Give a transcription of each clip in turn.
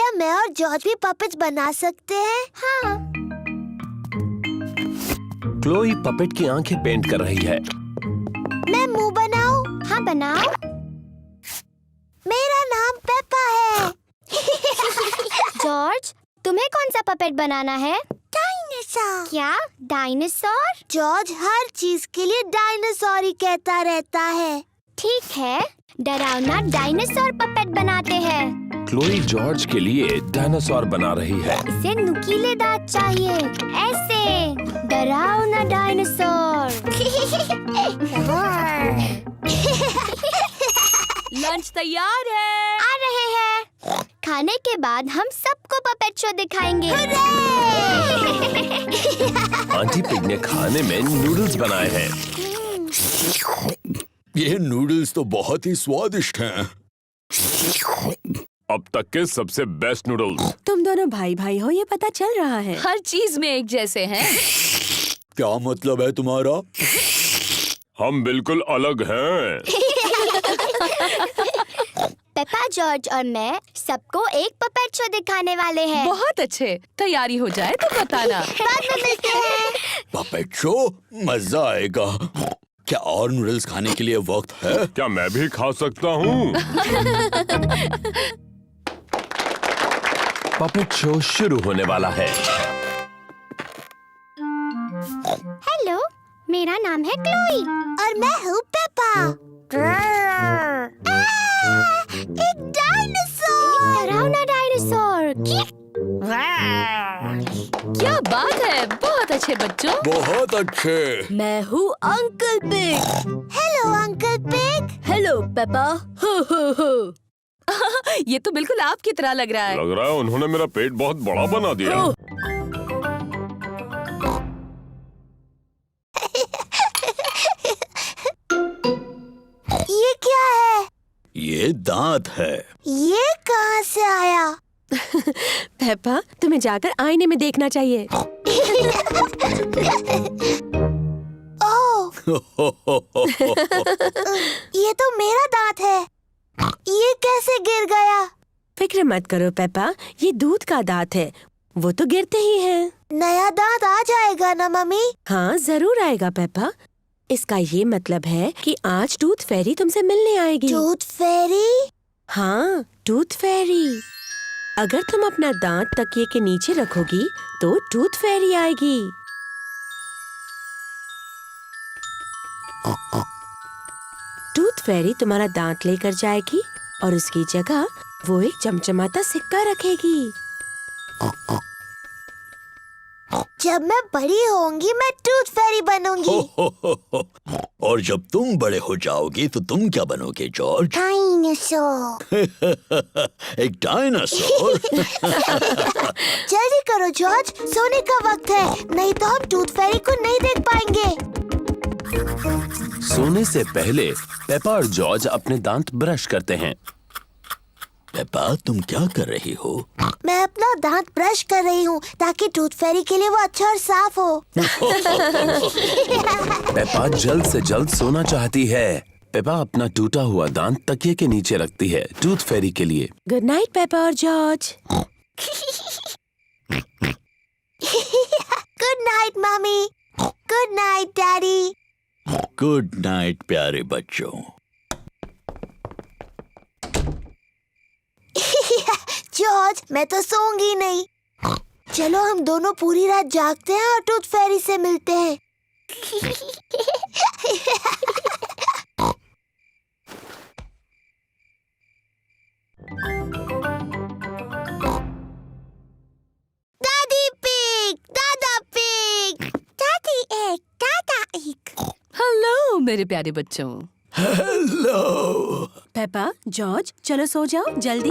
क्या मैं और जॉर्ज भी पपेट्स बना सकते हैं? हाँ। क्लोई पपेट की आंखें पेंट कर रही है। मैं मुंह बनाऊं? हाँ बनाओ। मेरा नाम पेपा है। जॉर्ज, तुम्हें कौन सा पपेट बनाना है? डायनासोर। क्या? डायनासोर? जॉर्ज हर चीज के लिए डायनासोर ही कहता रहता है। ठीक है, डरावना डायनासोर पपेट बनाते हैं। क्लोई जॉर्ज के लिए डायनासोर बना रही है। इसे नुकीले दांत चाहिए, ऐसे डरावना डायनासोर। लंच तैयार है। आ रहे हैं। खाने के बाद हम सबको पपेट शो दिखाएंगे। आंटी पिग ने खाने में नूडल्स बनाए हैं। ये नूडल्स तो बहुत ही स्वादिष्ट हैं। अब तक के सबसे बेस्ट नूडल्स। तुम दोनों भाई भाई हो, ये पता चल रहा है। हर चीज में एक जैसे हैं। क्या मतलब है तुम्हारा? हम बिल्कुल अलग हैं। पेपा, जॉर्ज और मैं सबको एक पपेट शो दिखाने वाले हैं। बहुत अच्छे। तैयारी हो जाए तो बताना। बाद में मिलते हैं। Puppet show? मजा आएगा। क्या और नूडल्स खाने के लिए वक्त है? क्या मैं भी खा सकता हूँ? पपेट शो शुरू होने वाला है। हेलो, मेरा नाम है क्लोई और मैं हूँ पेपा। एक डायनासोर! डरावना डायनासोर! क्या बात है, बहुत अच्छे बच्चों। बहुत अच्छे। मैं हूँ uncle pig. Hello uncle pig. Hello Peppa. हो हो हो। ये तो बिल्कुल आपकी तरह लग रहा है। लग रहा है उन्होंने मेरा पेट बहुत बड़ा बना दिया। ये क्या है? ये दांत है। ये कहाँ से आया? पेपा, तुम्हें जाकर आईने में देखना चाहिए। ओह, ये तो मेरा दांत है। ये कैसे गिर गया? फिक्र मत करो पेपा, ये दूध का दांत है, वो तो गिरते ही हैं। नया दांत आ जाएगा ना मम्मी? हाँ जरूर आएगा पेपा। इसका ये मतलब है कि आज टूथ फेरी तुमसे मिलने आएगी। टूथ फेरी? हाँ, टूथ फेरी। अगर तुम अपना दांत तकिए के नीचे रखोगी तो टूथ फेरी आएगी। टूथ फेरी तुम्हारा दांत लेकर जाएगी और उसकी जगह वो एक चमचमाता सिक्का रखेगी। जब मैं बड़ी होंगी मैं टूथ फेरी बनूंगी। और जब तुम बड़े हो जाओगे तो तुम क्या बनोगे जॉर्ज? डायनासोर। एक डायनासोर? जल्दी करो जॉर्ज, सोने का वक्त है, नहीं तो हम टूथ फेरी को नहीं देख पाएंगे। सोने से पहले पेपा और जॉर्ज अपने दांत ब्रश करते हैं। पेपा, तुम क्या कर रही हो? मैं अपना दांत ब्रश कर रही हूँ ताकि टूथ फेरी के लिए वो अच्छा और साफ हो। पेपा जल्द से जल्द सोना चाहती है। पेपा अपना टूटा हुआ दांत तकिए के नीचे रखती है टूथ फेरी के लिए। गुड नाइट पेपा और George. Good night mummy. Good night daddy. Good night प्यारे बच्चों। जॉर्ज, मैं तो सोऊंगी नहीं। चलो हम दोनों पूरी रात जागते हैं और टूथ फेरी से मिलते हैं। दादी पिग, दादा पिग, दादी एक, दादा एक। हेलो मेरे प्यारे बच्चों। हेलो। पेपा, जॉर्ज, चलो सो जाओ जल्दी।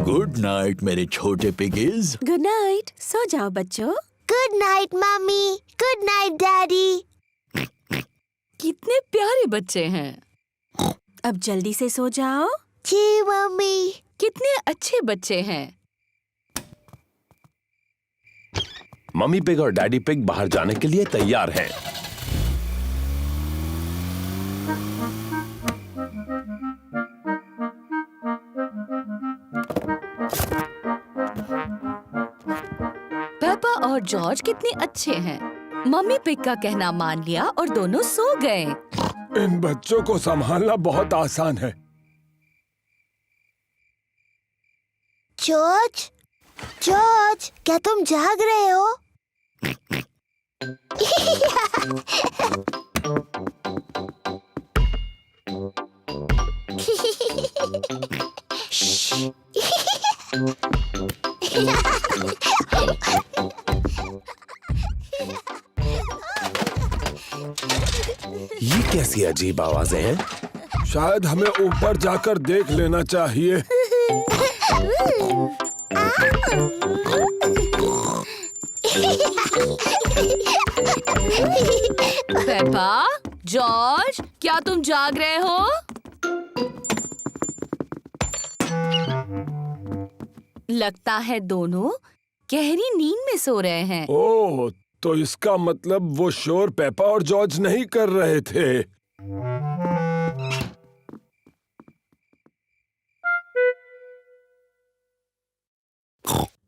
गुड नाइट मेरे छोटे पिगीज। गुड नाइट, सो जाओ बच्चों। Good night mummy. Good night daddy. कितने प्यारे बच्चे हैं। अब जल्दी से सो जाओ। जी मम्मी। कितने अच्छे बच्चे हैं। मम्मी पिग और डैडी पिग बाहर जाने के लिए तैयार हैं। पेपा और जॉर्ज कितने अच्छे हैं। मम्मी पिग का कहना मान लिया और दोनों सो गए। इन बच्चों को संभालना बहुत आसान है। जॉर्ज, जॉर्ज, क्या तुम जाग रहे हो? ये कैसी अजीब आवाजें हैं? शायद हमें ऊपर जाकर देख लेना चाहिए। पेपा, जॉर्ज, क्या तुम जाग रहे हो? लगता है दोनों गहरी नींद में सो रहे हैं। ओह, तो इसका मतलब वो शोर पेपा और जॉर्ज नहीं कर रहे थे।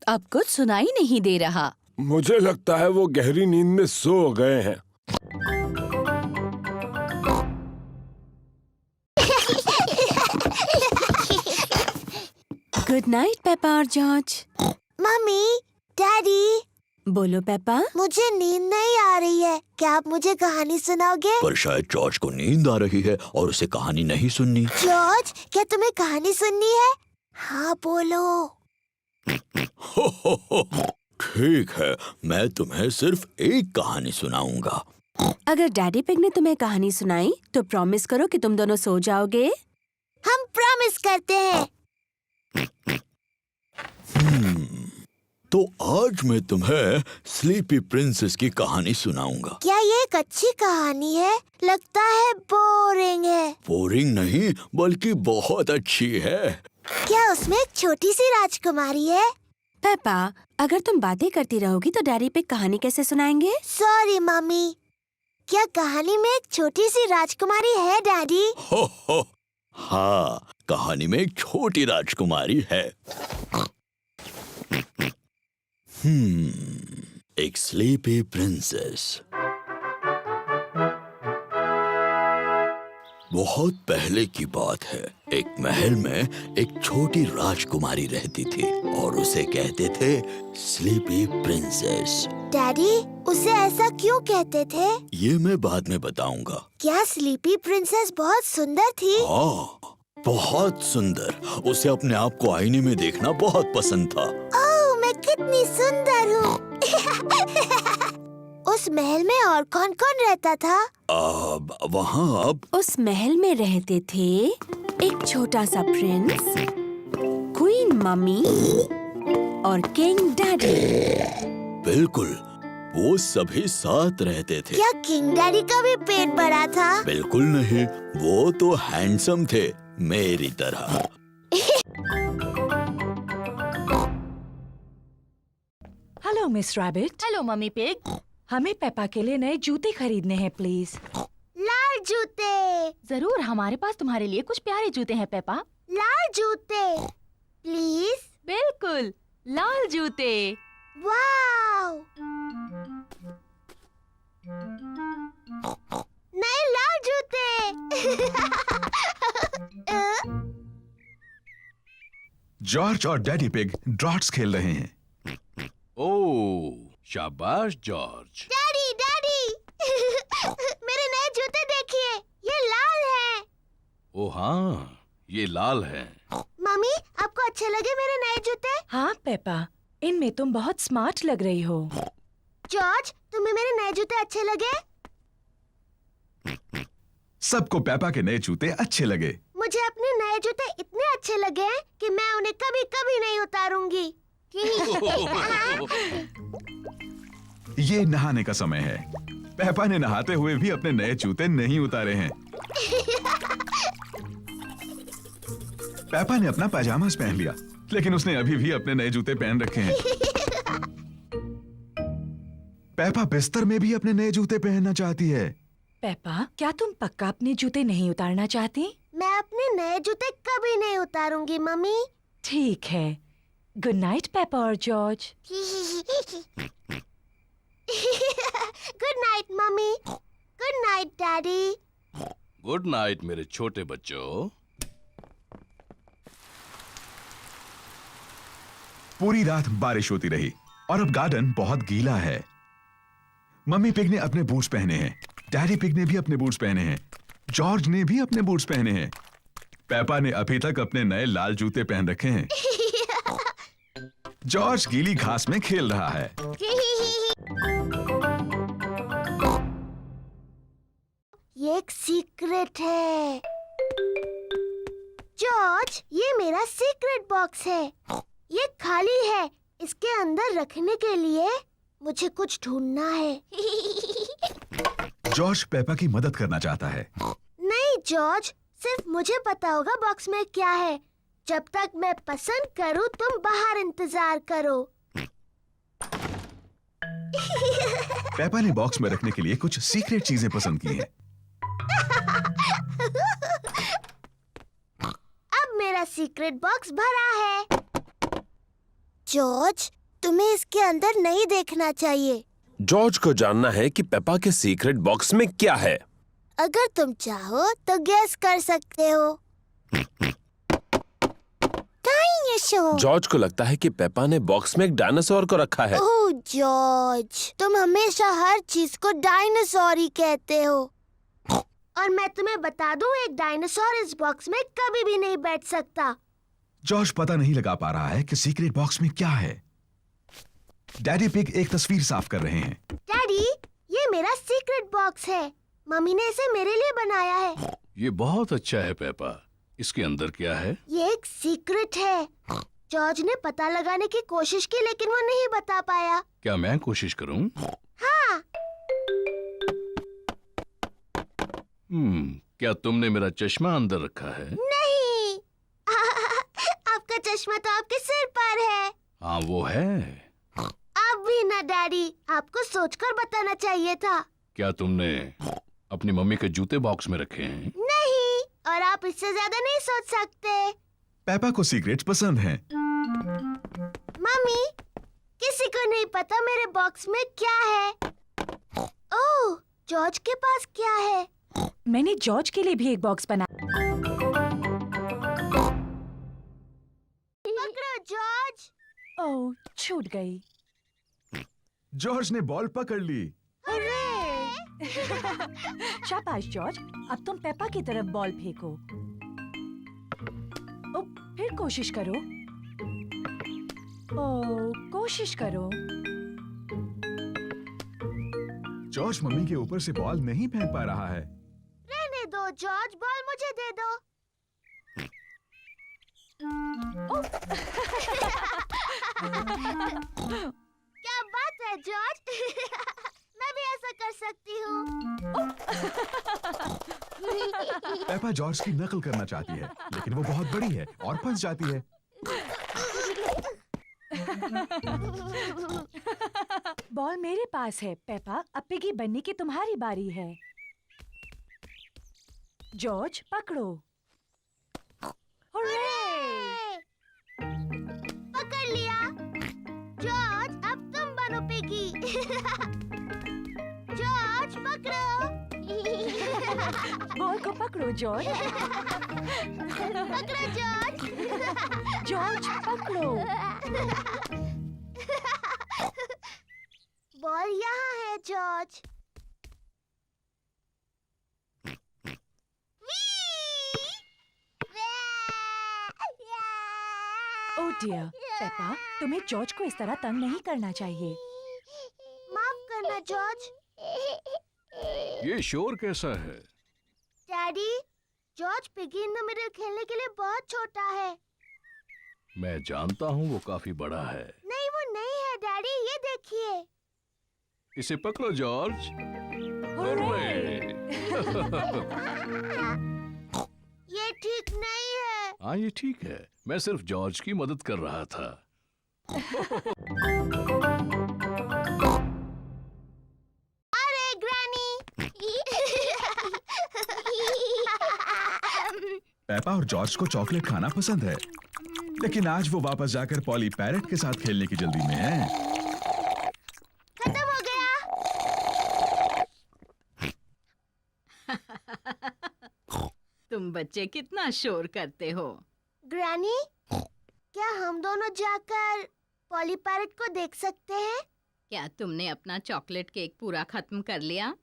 अब कुछ सुनाई नहीं दे रहा। मुझे लगता है वो गहरी नींद में सो गए हैं। गुड नाइट पेपा और जॉर्ज। मम्मी, डैडी, बोलो पेपा। मुझे नींद नहीं आ रही है। क्या आप मुझे कहानी सुनाओगे? पर शायद जॉर्ज को नींद आ रही है और उसे कहानी नहीं सुननी। जॉर्ज, क्या तुम्हें कहानी सुननी है? हाँ, बोलो। ठीक है, मैं तुम्हें सिर्फ एक कहानी सुनाऊंगा। अगर डैडी पिग ने तुम्हें कहानी सुनाई तो प्रॉमिस करो कि तुम दोनों सो जाओगे। हम प्रॉमिस करते हैं। तो आज मैं तुम्हें स्लीपी प्रिंसेस की कहानी सुनाऊंगा। क्या ये एक अच्छी कहानी है? लगता है बोरिंग है। बोरिंग नहीं, बल्कि बहुत अच्छी है। क्या उसमें एक छोटी सी राजकुमारी है? पेपा, अगर तुम बातें करती रहोगी तो डैडी पिग कहानी कैसे सुनाएंगे? Sorry mummy. क्या कहानी में एक छोटी सी राजकुमारी है डैडी? हो, हाँ, कहानी में एक छोटी राजकुमारी है। एक स्लीपी प्रिंसेस। बहुत पहले की बात है। एक महल में एक छोटी राजकुमारी रहती थी और उसे कहते थे स्लीपी प्रिंसेस। डैडी, उसे ऐसा क्यों कहते थे? ये मैं बाद में बताऊंगा। क्या स्लीपी प्रिंसेस बहुत सुंदर थी? हाँ, बहुत सुंदर। उसे अपने आप को आईने में देखना बहुत पसंद था। ओह, मैं कितनी सुंदर हूँ। उस महल में और कौन कौन रहता था? वहाँ उस महल में रहते थे एक छोटा सा प्रिंस, क्वीन मम्मी और किंग डैडी। बिल्कुल, वो सभी साथ रहते थे। क्या किंग डैडी का भी पेट बड़ा था? बिल्कुल नहीं, वो तो हैंडसम थे, मेरी तरह। Hello miss rabbit. Hello mummy pig. हमें पेपा के लिए नए जूते खरीदने हैं प्लीज। लाल जूते। जरूर, हमारे पास तुम्हारे लिए कुछ प्यारे जूते हैं पेपा। लाल जूते प्लीज। बिल्कुल, लाल जूते। वाव, नए लाल जूते। जॉर्ज और डैडी पिग ड्रॉट्स खेल रहे हैं। ओह, शाबाश जॉर्ज। डैडी, डैडी, मेरे नए जूते देखिए, ये लाल हैं। ओह हाँ, ये लाल है। मम्मी, आपको अच्छे लगे मेरे नए जूते? हाँ पेपा, इनमें तुम बहुत स्मार्ट लग रही हो। जॉर्ज, तुम्हें मेरे नए जूते अच्छे लगे? सबको पेपा के नए जूते अच्छे लगे। मुझे अपने नए जूते इतने अच्छे लगे हैं कि मैं उन्हें कभी कभी नहीं उतारूंगी। ये नहाने का समय है। पेपा ने नहाते हुए भी अपने नए जूते नहीं उतारे हैं। पेपा ने अपना पाजामास पहन लिया, लेकिन उसने अभी भी अपने नए जूते पहन रखे हैं। पेपा बिस्तर में भी अपने नए जूते पहनना चाहती है। पेपा, क्या तुम पक्का अपने जूते नहीं उतारना चाहती? मैं अपने नए जूते कभी नहीं उतारूंगी मम्मी। ठीक है, गुड नाइट पेपा और George. Good night mummy. Good night daddy. Good night मेरे छोटे बच्चों। पूरी रात बारिश होती रही और अब गार्डन बहुत गीला है। मम्मी पिग ने अपने बूट्स पहने हैं, डैडी पिग ने भी अपने बूट्स पहने हैं, जॉर्ज ने भी अपने बूट्स पहने हैं। पेपा ने अभी तक अपने नए लाल जूते पहन रखे हैं। जॉर्ज गीली घास में खेल रहा है। ये एक सीक्रेट है। जॉर्ज, ये मेरा सीक्रेट बॉक्स है। ये खाली है। इसके अंदर रखने के लिए मुझे कुछ ढूंढना है। जॉर्ज पेपा की मदद करना चाहता है। नहीं जॉर्ज, सिर्फ मुझे पता होगा बॉक्स में क्या है। जब तक मैं पसंद करूं, तुम बाहर इंतजार करो। पेपा ने बॉक्स में रखने के लिए कुछ सीक्रेट चीजें पसंद की हैं। अब मेरा सीक्रेट बॉक्स भरा है। जॉर्ज, तुम्हें इसके अंदर नहीं देखना चाहिए। जॉर्ज को जानना है कि पेपा के सीक्रेट बॉक्स में क्या है। अगर तुम चाहो तो गैस कर सकते हो। डायनासोर। जॉर्ज को लगता है कि पेपा ने बॉक्स में एक डायनासोर को रखा है। ओह जॉर्ज, तुम हमेशा हर चीज को डायनासोर ही कहते हो। और मैं तुम्हें बता दूं, एक डायनासोर इस बॉक्स में कभी भी नहीं बैठ सकता। जॉर्ज पता नहीं लगा पा रहा है कि सीक्रेट बॉक्स में क्या है। डैडी पिग एक तस्वीर साफ कर रहे हैं। डैडी, ये मेरा सीक्रेट बॉक्स है। मम्मी ने इसे मेरे लिए बनाया है। ये बहुत अच्छा है पेपा। इसके अंदर क्या है? ये एक सीक्रेट है। जॉर्ज ने पता लगाने की कोशिश की, लेकिन वो नहीं बता पाया। क्या मैं कोशिश करूं? हाँ। क्या तुमने मेरा चश्मा अंदर रखा है? नहीं। आपका चश्मा तो आपके सिर पर है। हाँ वो है। अब भी ना डैडी, आपको सोचकर बताना चाहिए था। क्या तुमने अपनी मम्मी के जूते बॉक्स में रखे हैं? नहीं, और आप इससे ज्यादा नहीं सोच सकते। पेपा को सीक्रेट्स पसंद हैं। मम्मी, किसी को नहीं पता मेरे बॉक्स में क्या है। ओह, जॉर्ज के पास क्या है? मैंने जॉर्ज के लिए भी एक बॉक्स बना। पकड़ो जॉर्ज। ओह, छूट गई। जॉर्ज ने बॉल पकड़ ली। शाबाश जॉर्ज, अब तुम पेपा की तरफ बॉल फेंको। ओ, फिर कोशिश करो। ओ, कोशिश करो। जॉर्ज मम्मी के ऊपर से बॉल नहीं फेंक पा रहा है। रहने दो जॉर्ज, बॉल मुझे दे दो। क्या बात है जॉर्ज। मैं भी ऐसा कर सकती हूँ। पेपा जॉर्ज की नकल करना चाहती है, लेकिन वो बहुत बड़ी है और फंस जाती है। बॉल मेरे पास है पेपा। अब पिगी बनने की तुम्हारी बारी है। जॉर्ज पकड़ो। पकड़ लिया। जॉर्ज, अब तुम बनो पिगी। जॉर्ज पकड़ो। बॉल को पकड़ो जॉर्ज। पकड़ो जॉर्ज। जॉर्ज पकड़ो। बॉल यहाँ है जॉर्ज। ओह डियर, पेपा, तुम्हें जॉर्ज को इस तरह तंग नहीं करना चाहिए। माफ करना जॉर्ज। ये शोर कैसा है? Daddy, George piggy in the middle खेलने के लिए बहुत छोटा है। मैं जानता हूँ वो काफी बड़ा है। नहीं, वो नहीं है डैडी, ये देखिए। इसे पकड़ो जॉर्ज। हुर्रे! ये ठीक नहीं है। हाँ ये ठीक है। मैं सिर्फ जॉर्ज की मदद कर रहा था। अरे ग्रैनी। पेपा और जॉर्ज को चॉकलेट खाना पसंद है। लेकिन आज वो वापस जाकर पॉली पैरेट के साथ खेलने की जल्दी में है। खत्म हो गया। तुम बच्चे कितना शोर करते हो। ग्रैनी, क्या हम दोनों जाकर पॉली पैरेट को देख सकते हैं? क्या तुमने अपना चॉकलेट केक पूरा खत्म कर लिया?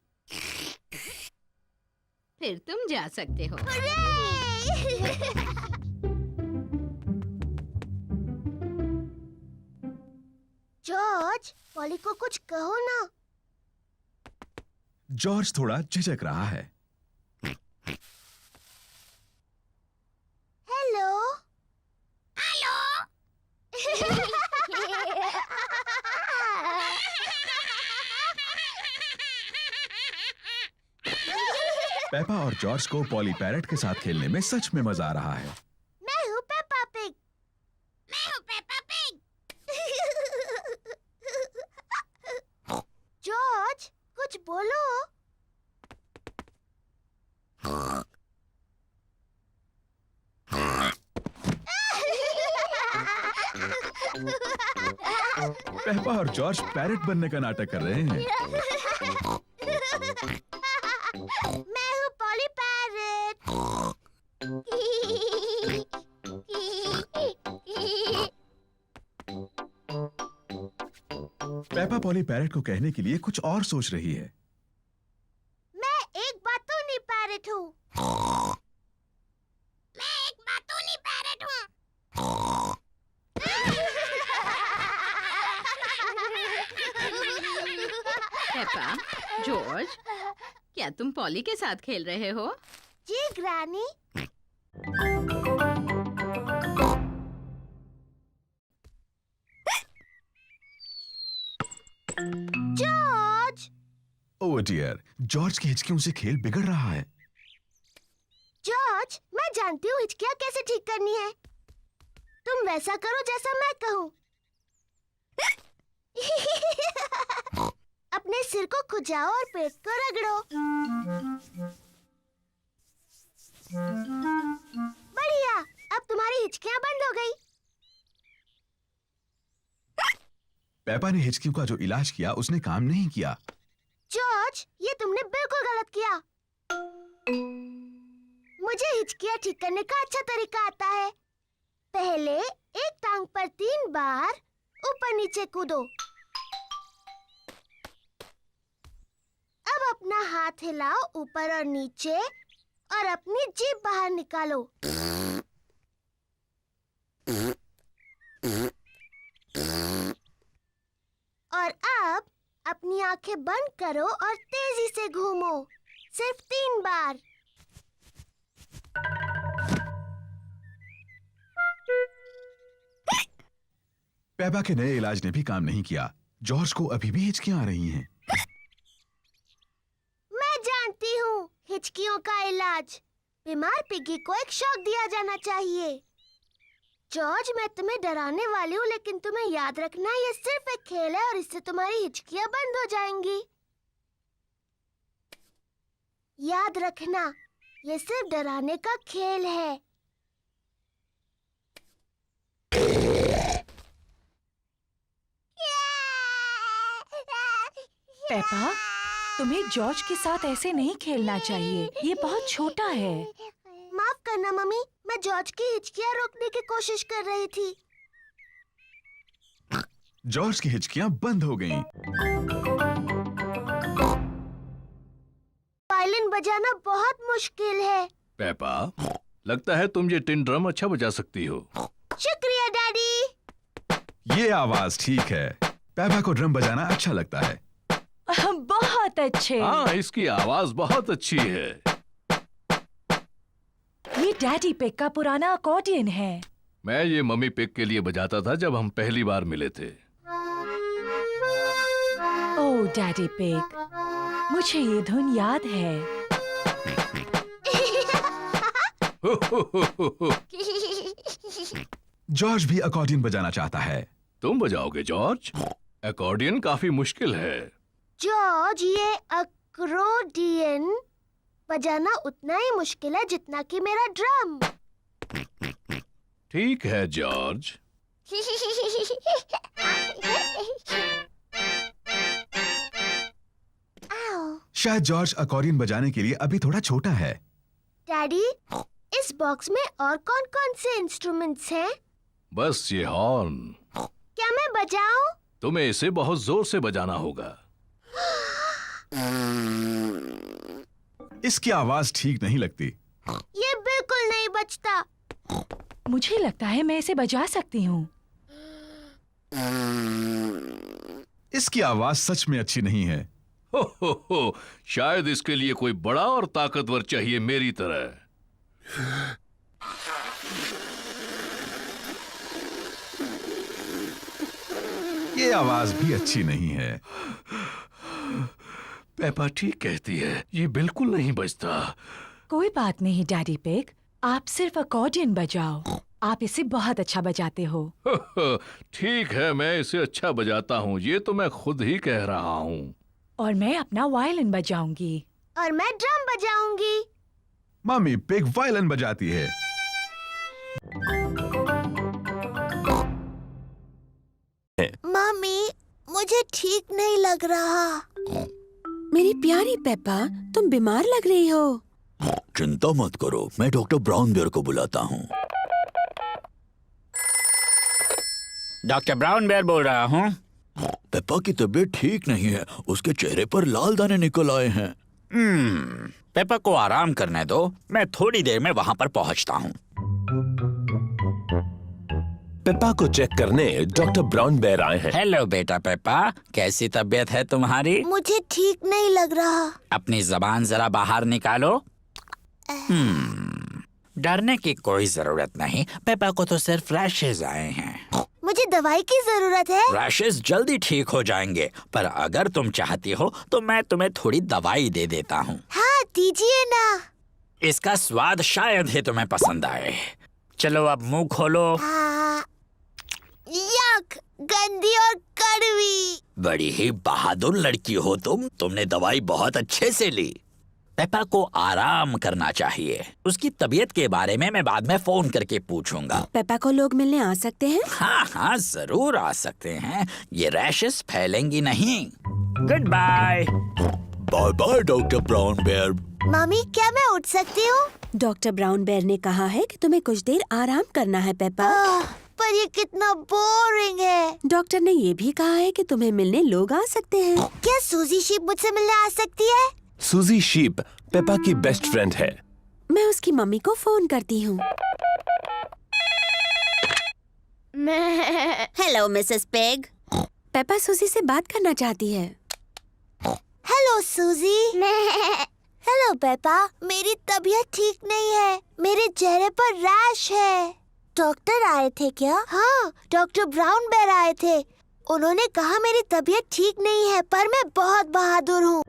फिर तुम जा सकते हो। जॉर्ज, पॉली को कुछ कहो ना। जॉर्ज थोड़ा झिझक रहा है। हेलो। हेलो। पेपा और जॉर्ज को पॉली पैरेट के साथ खेलने में सच में मजा आ रहा है। मैं हूँ पेपा पिग। मैं हूँ पेपा पिग। जॉर्ज, कुछ बोलो। पेपा और जॉर्ज पैरेट बनने का नाटक कर रहे हैं। मैं हूँ poly parrot. Peppa poly parrot को कहने के लिए कुछ और सोच रही है। मैं एक बातूनी पैरेट हूँ। मैं एक बातूनी पैरेट हूँ। पेपा, जॉर्ज, क्या तुम पॉली के साथ खेल रहे हो? जी granny. George. Oh dear, George की हिचकियों से खेल बिगड़ रहा है। जॉर्ज, मैं जानती हूँ हिचकियाँ कैसे ठीक करनी है। तुम वैसा करो जैसा मैं कहूँ। अपने सिर को खुजाओ और पेट को रगड़ो। बढ़िया, अब तुम्हारी हिचकियाँ बंद हो गई। पेपा ने हिचकियों का जो इलाज किया उसने काम नहीं किया। जॉर्ज, ये तुमने बिल्कुल गलत किया। मुझे हिचकियाँ ठीक करने का अच्छा तरीका आता है। पहले एक टांग पर 3 बार ऊपर नीचे कूदो। अब अपना हाथ हिलाओ ऊपर और नीचे और अपनी जीभ बाहर निकालो। और अब अपनी आंखें बंद करो और तेजी से घूमो। सिर्फ 3 बार। पेपा के नए इलाज ने भी काम नहीं किया। जॉर्ज को अभी भी हिचकियां आ रही हैं। मैं जानती हूँ हिचकियों का इलाज। बीमार पिगी को एक शॉक दिया जाना चाहिए। जॉर्ज, मैं तुम्हें डराने वाली हूँ, लेकिन तुम्हें याद रखना ये सिर्फ एक खेल है और इससे तुम्हारी हिचकियाँ बंद हो जाएंगी। याद रखना, ये सिर्फ डराने का खेल है। पेपा, तुम्हें जॉर्ज के साथ ऐसे नहीं खेलना चाहिए। ये बहुत छोटा है। माफ करना मम्मी, मैं जॉर्ज की हिचकियाँ रोकने की कोशिश कर रही थी। जॉर्ज की हिचकियां बंद हो गईं। वायलिन बजाना बहुत मुश्किल है। पेपा, लगता है तुम ये टिन ड्रम अच्छा बजा सकती हो। शुक्रिया डैडी। ये आवाज ठीक है। पेपा को ड्रम बजाना अच्छा लगता है। बहुत अच्छे। हाँ, इसकी आवाज बहुत अच्छी है। ये डैडी पिग का पुराना अकॉर्डियन है। मैं ये मम्मी पिग के लिए बजाता था जब हम पहली बार मिले थे। ओह डैडी पिग, मुझे ये धुन याद है। जॉर्ज भी अकॉर्डियन बजाना चाहता है। तुम बजाओगे जॉर्ज? अकॉर्डियन काफी मुश्किल है। जॉर्ज, ये अकॉर्डियन बजाना उतना ही मुश्किल है जितना कि मेरा ड्रम। ठीक है जॉर्ज। शायद जॉर्ज अकॉर्डियन बजाने के लिए अभी थोड़ा छोटा है। डैडी, इस बॉक्स में और कौन-कौन से इंस्ट्रूमेंट्स हैं? बस ये हॉर्न। क्या मैं बजाऊं? तुम्हें इसे बहुत जोर से बजाना होगा। इसकी आवाज ठीक नहीं लगती। ये बिल्कुल नहीं बजता। मुझे लगता है मैं इसे बजा सकती हूँ। इसकी आवाज सच में अच्छी नहीं है। हो, शायद इसके लिए कोई बड़ा और ताकतवर चाहिए मेरी तरह। ये आवाज भी अच्छी नहीं है। पेपा ठीक कहती है, ये बिल्कुल नहीं बजता। कोई बात नहीं डैडी पिग, आप सिर्फ अकॉर्डियन बजाओ। आप इसे बहुत अच्छा बजाते हो। ठीक है, मैं इसे अच्छा बजाता हूँ, ये तो मैं खुद ही कह रहा हूँ। और मैं अपना वायलिन बजाऊंगी। और मैं ड्रम बजाऊंगी। मम्मी पिग वायलिन बजाती है। मम्मी, मुझे ठीक नहीं लग रहा। मेरी प्यारी पेप्पा, तुम बीमार लग रही हो। चिंता मत करो, मैं डॉक्टर ब्राउन बेयर को बुलाता हूँ। डॉक्टर ब्राउन बेयर बोल रहा हूँ। पेप्पा की तबीयत ठीक नहीं है, उसके चेहरे पर लाल दाने निकल आए हैं। पेप्पा को आराम करने दो, मैं थोड़ी देर में वहाँ पर पहुँचता हूँ। पेप्पा को चेक करने डॉक्टर ब्राउन बेयर आए हैं। हेलो बेटा पेप्पा, कैसी तबीयत है तुम्हारी? मुझे ठीक नहीं लग रहा। अपनी जबान जरा बाहर निकालो। डरने की कोई जरूरत नहीं, पेप्पा को तो सिर्फ रैशेज आए हैं। मुझे दवाई की जरूरत है। रैशेज जल्दी ठीक हो जाएंगे, पर अगर तुम चाहती हो तो मैं तुम्हें थोड़ी दवाई दे देता हूँ। हाँ, दीजिए ना। इसका स्वाद शायद ही तुम्हें पसंद आए। चलो अब मुंह खोलो। यक, गंदी और कड़वी। बड़ी ही बहादुर लड़की हो तुमने दवाई बहुत अच्छे से ली। पेप्पा को आराम करना चाहिए। उसकी तबीयत के बारे में मैं बाद में फोन करके पूछूंगा। पेप्पा को लोग मिलने आ सकते हैं? हाँ, जरूर आ सकते हैं। ये रैशेस फैलेंगी नहीं। Good bye. Bye bye doctor Brown Bear. Mummy, क्या मैं उठ सकती हूँ? डॉक्टर ब्राउन बेयर ने कहा है कि तुम्हें कुछ देर आराम करना है पेप्पा। पर ये कितना बोरिंग है। डॉक्टर ने ये भी कहा है कि तुम्हें मिलने लोग आ सकते हैं। क्या सूजी शीप मुझसे मिलने आ सकती है? सूजी शीप पेपा की बेस्ट फ्रेंड है। मैं उसकी मम्मी को फोन करती हूँ। Hello Mrs pig. पेपा सूजी से बात करना चाहती है। हेलो सूजी। हेलो पेपा, मेरी तबीयत ठीक नहीं है। मेरे चेहरे पर रैश है। डॉक्टर आए थे क्या? हाँ, डॉक्टर ब्राउन बेयर आए थे। उन्होंने कहा मेरी तबीयत ठीक नहीं है, पर मैं बहुत बहादुर हूँ।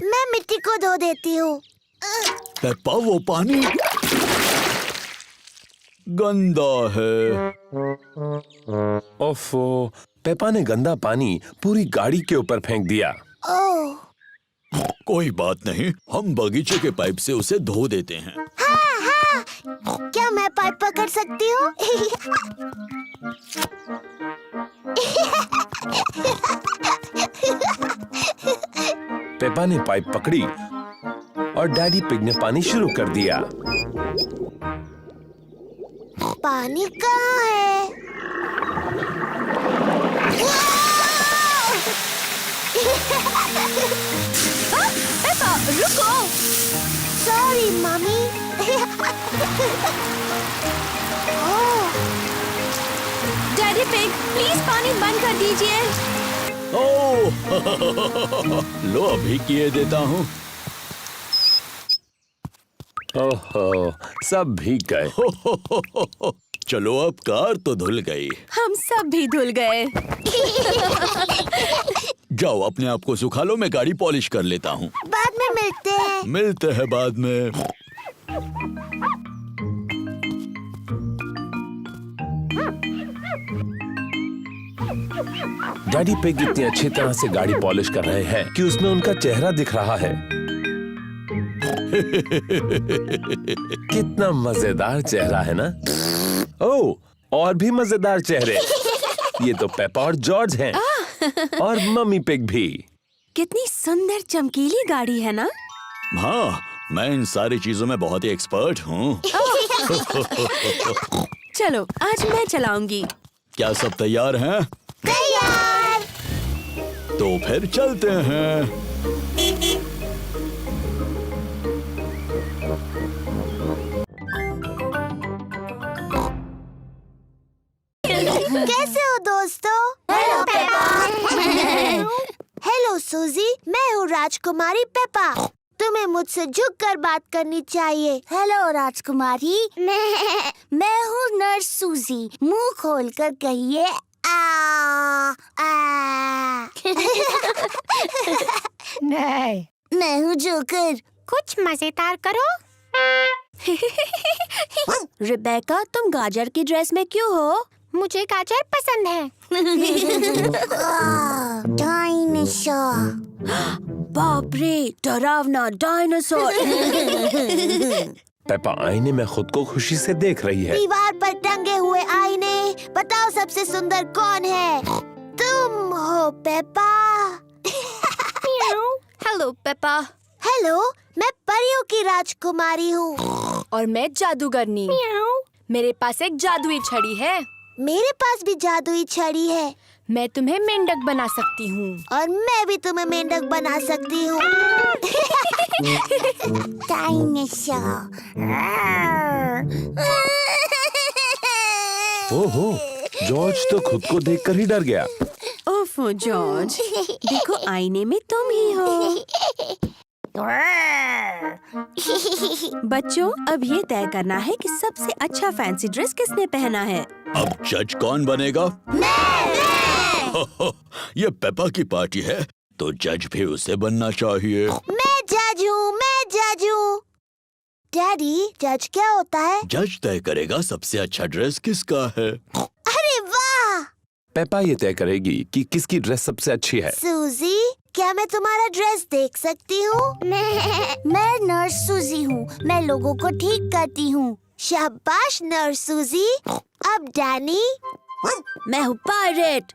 मैं मिट्टी को धो देती हूँ। पेप्पा, वो पानी गंदा है। ओफो, पेपा ने गंदा पानी पूरी गाड़ी के ऊपर फेंक दिया। ओह, कोई बात नहीं, हम बगीचे के पाइप से उसे धो देते हैं। हाँ, हाँ। क्या मैं पाइप पकड़ सकती हूँ? पेपा ने पाइप पकड़ी और डैडी पिग ने पानी शुरू कर दिया। पानी कहाँ है? पेपा, रुको। Sorry mummy. Daddy pig, please पानी बंद कर दीजिए। ओह, लो अभी किए देता हूँ। ओहो, सब भीग गए। चलो अब कार तो धुल गई। हम सब भी धुल गए। जाओ अपने आप को सुखा लो, मैं गाड़ी पॉलिश कर लेता हूँ। बाद में मिलते हैं। मिलते हैं बाद में। डैडी पिग इतनी अच्छी तरह से गाड़ी पॉलिश कर रहे हैं कि उसमें उनका चेहरा दिख रहा है। कितना मजेदार चेहरा है ना? ओह, और भी मजेदार चेहरे। ये तो पेपा और जॉर्ज हैं। और मम्मी पिग भी। कितनी सुंदर चमकीली गाड़ी है ना? हाँ, मैं इन सारी चीजों में बहुत ही एक्सपर्ट हूँ। चलो, आज मैं चलाऊंगी। क्या सब तैयार हैं? तैयार। तो फिर चलते हैं। कैसे हो दोस्तों? Hello Peppa. हेलो सूजी, मैं हूँ राजकुमारी पेपा। तुम्हें मुझसे झुककर बात करनी चाहिए। हेलो राजकुमारी, मैं हूँ नर्स सूजी। मुंह खोलकर कहिए आ आ। नहीं। मैं हूँ जोकर। कुछ मजेदार करो। रिबेका, तुम गाजर की ड्रेस में क्यों हो? मुझे गाजर पसंद है। डायनासोर। बाप रे, डरावना डायनासोर। पेपा आईने में खुद को खुशी से देख रही है। दीवार पर टंगे हुए आईने, बताओ सबसे सुंदर कौन है? तुम हो पेपा। Hello Peppa. हेलो, मैं परियों की राजकुमारी हूँ। और मैं जादूगरनी। मेरे पास एक जादुई छड़ी है। मेरे पास भी जादुई छड़ी है। मैं तुम्हें मेंढक बना सकती हूँ। और मैं भी तुम्हें मेंढक बना सकती हूँ। डायनासोर। ओहो, जॉर्ज तो खुद को देखकर ही डर गया। ओफो जॉर्ज, देखो आईने में तुम ही हो। बच्चों, अब ये तय करना है कि सबसे अच्छा फैंसी ड्रेस किसने पहना है। अब जज कौन बनेगा? ये पेपा की पार्टी है, तो जज भी उसे बनना चाहिए। मैं जज हूँ, मैं जज हूँ। डैडी, जज क्या होता है? जज तय करेगा सबसे अच्छा ड्रेस किसका है। अरे वाह! पेपा ये तय करेगी कि किसकी ड्रेस सबसे अच्छी है। सूजी, क्या मैं तुम्हारा ड्रेस देख सकती हूँ? मैं नर्स सूजी हूँ। मैं लोगों को ठीक करती हूँ। शाबाश नर्स सूजी। अब डैनी। मैं हूँ पायरेट।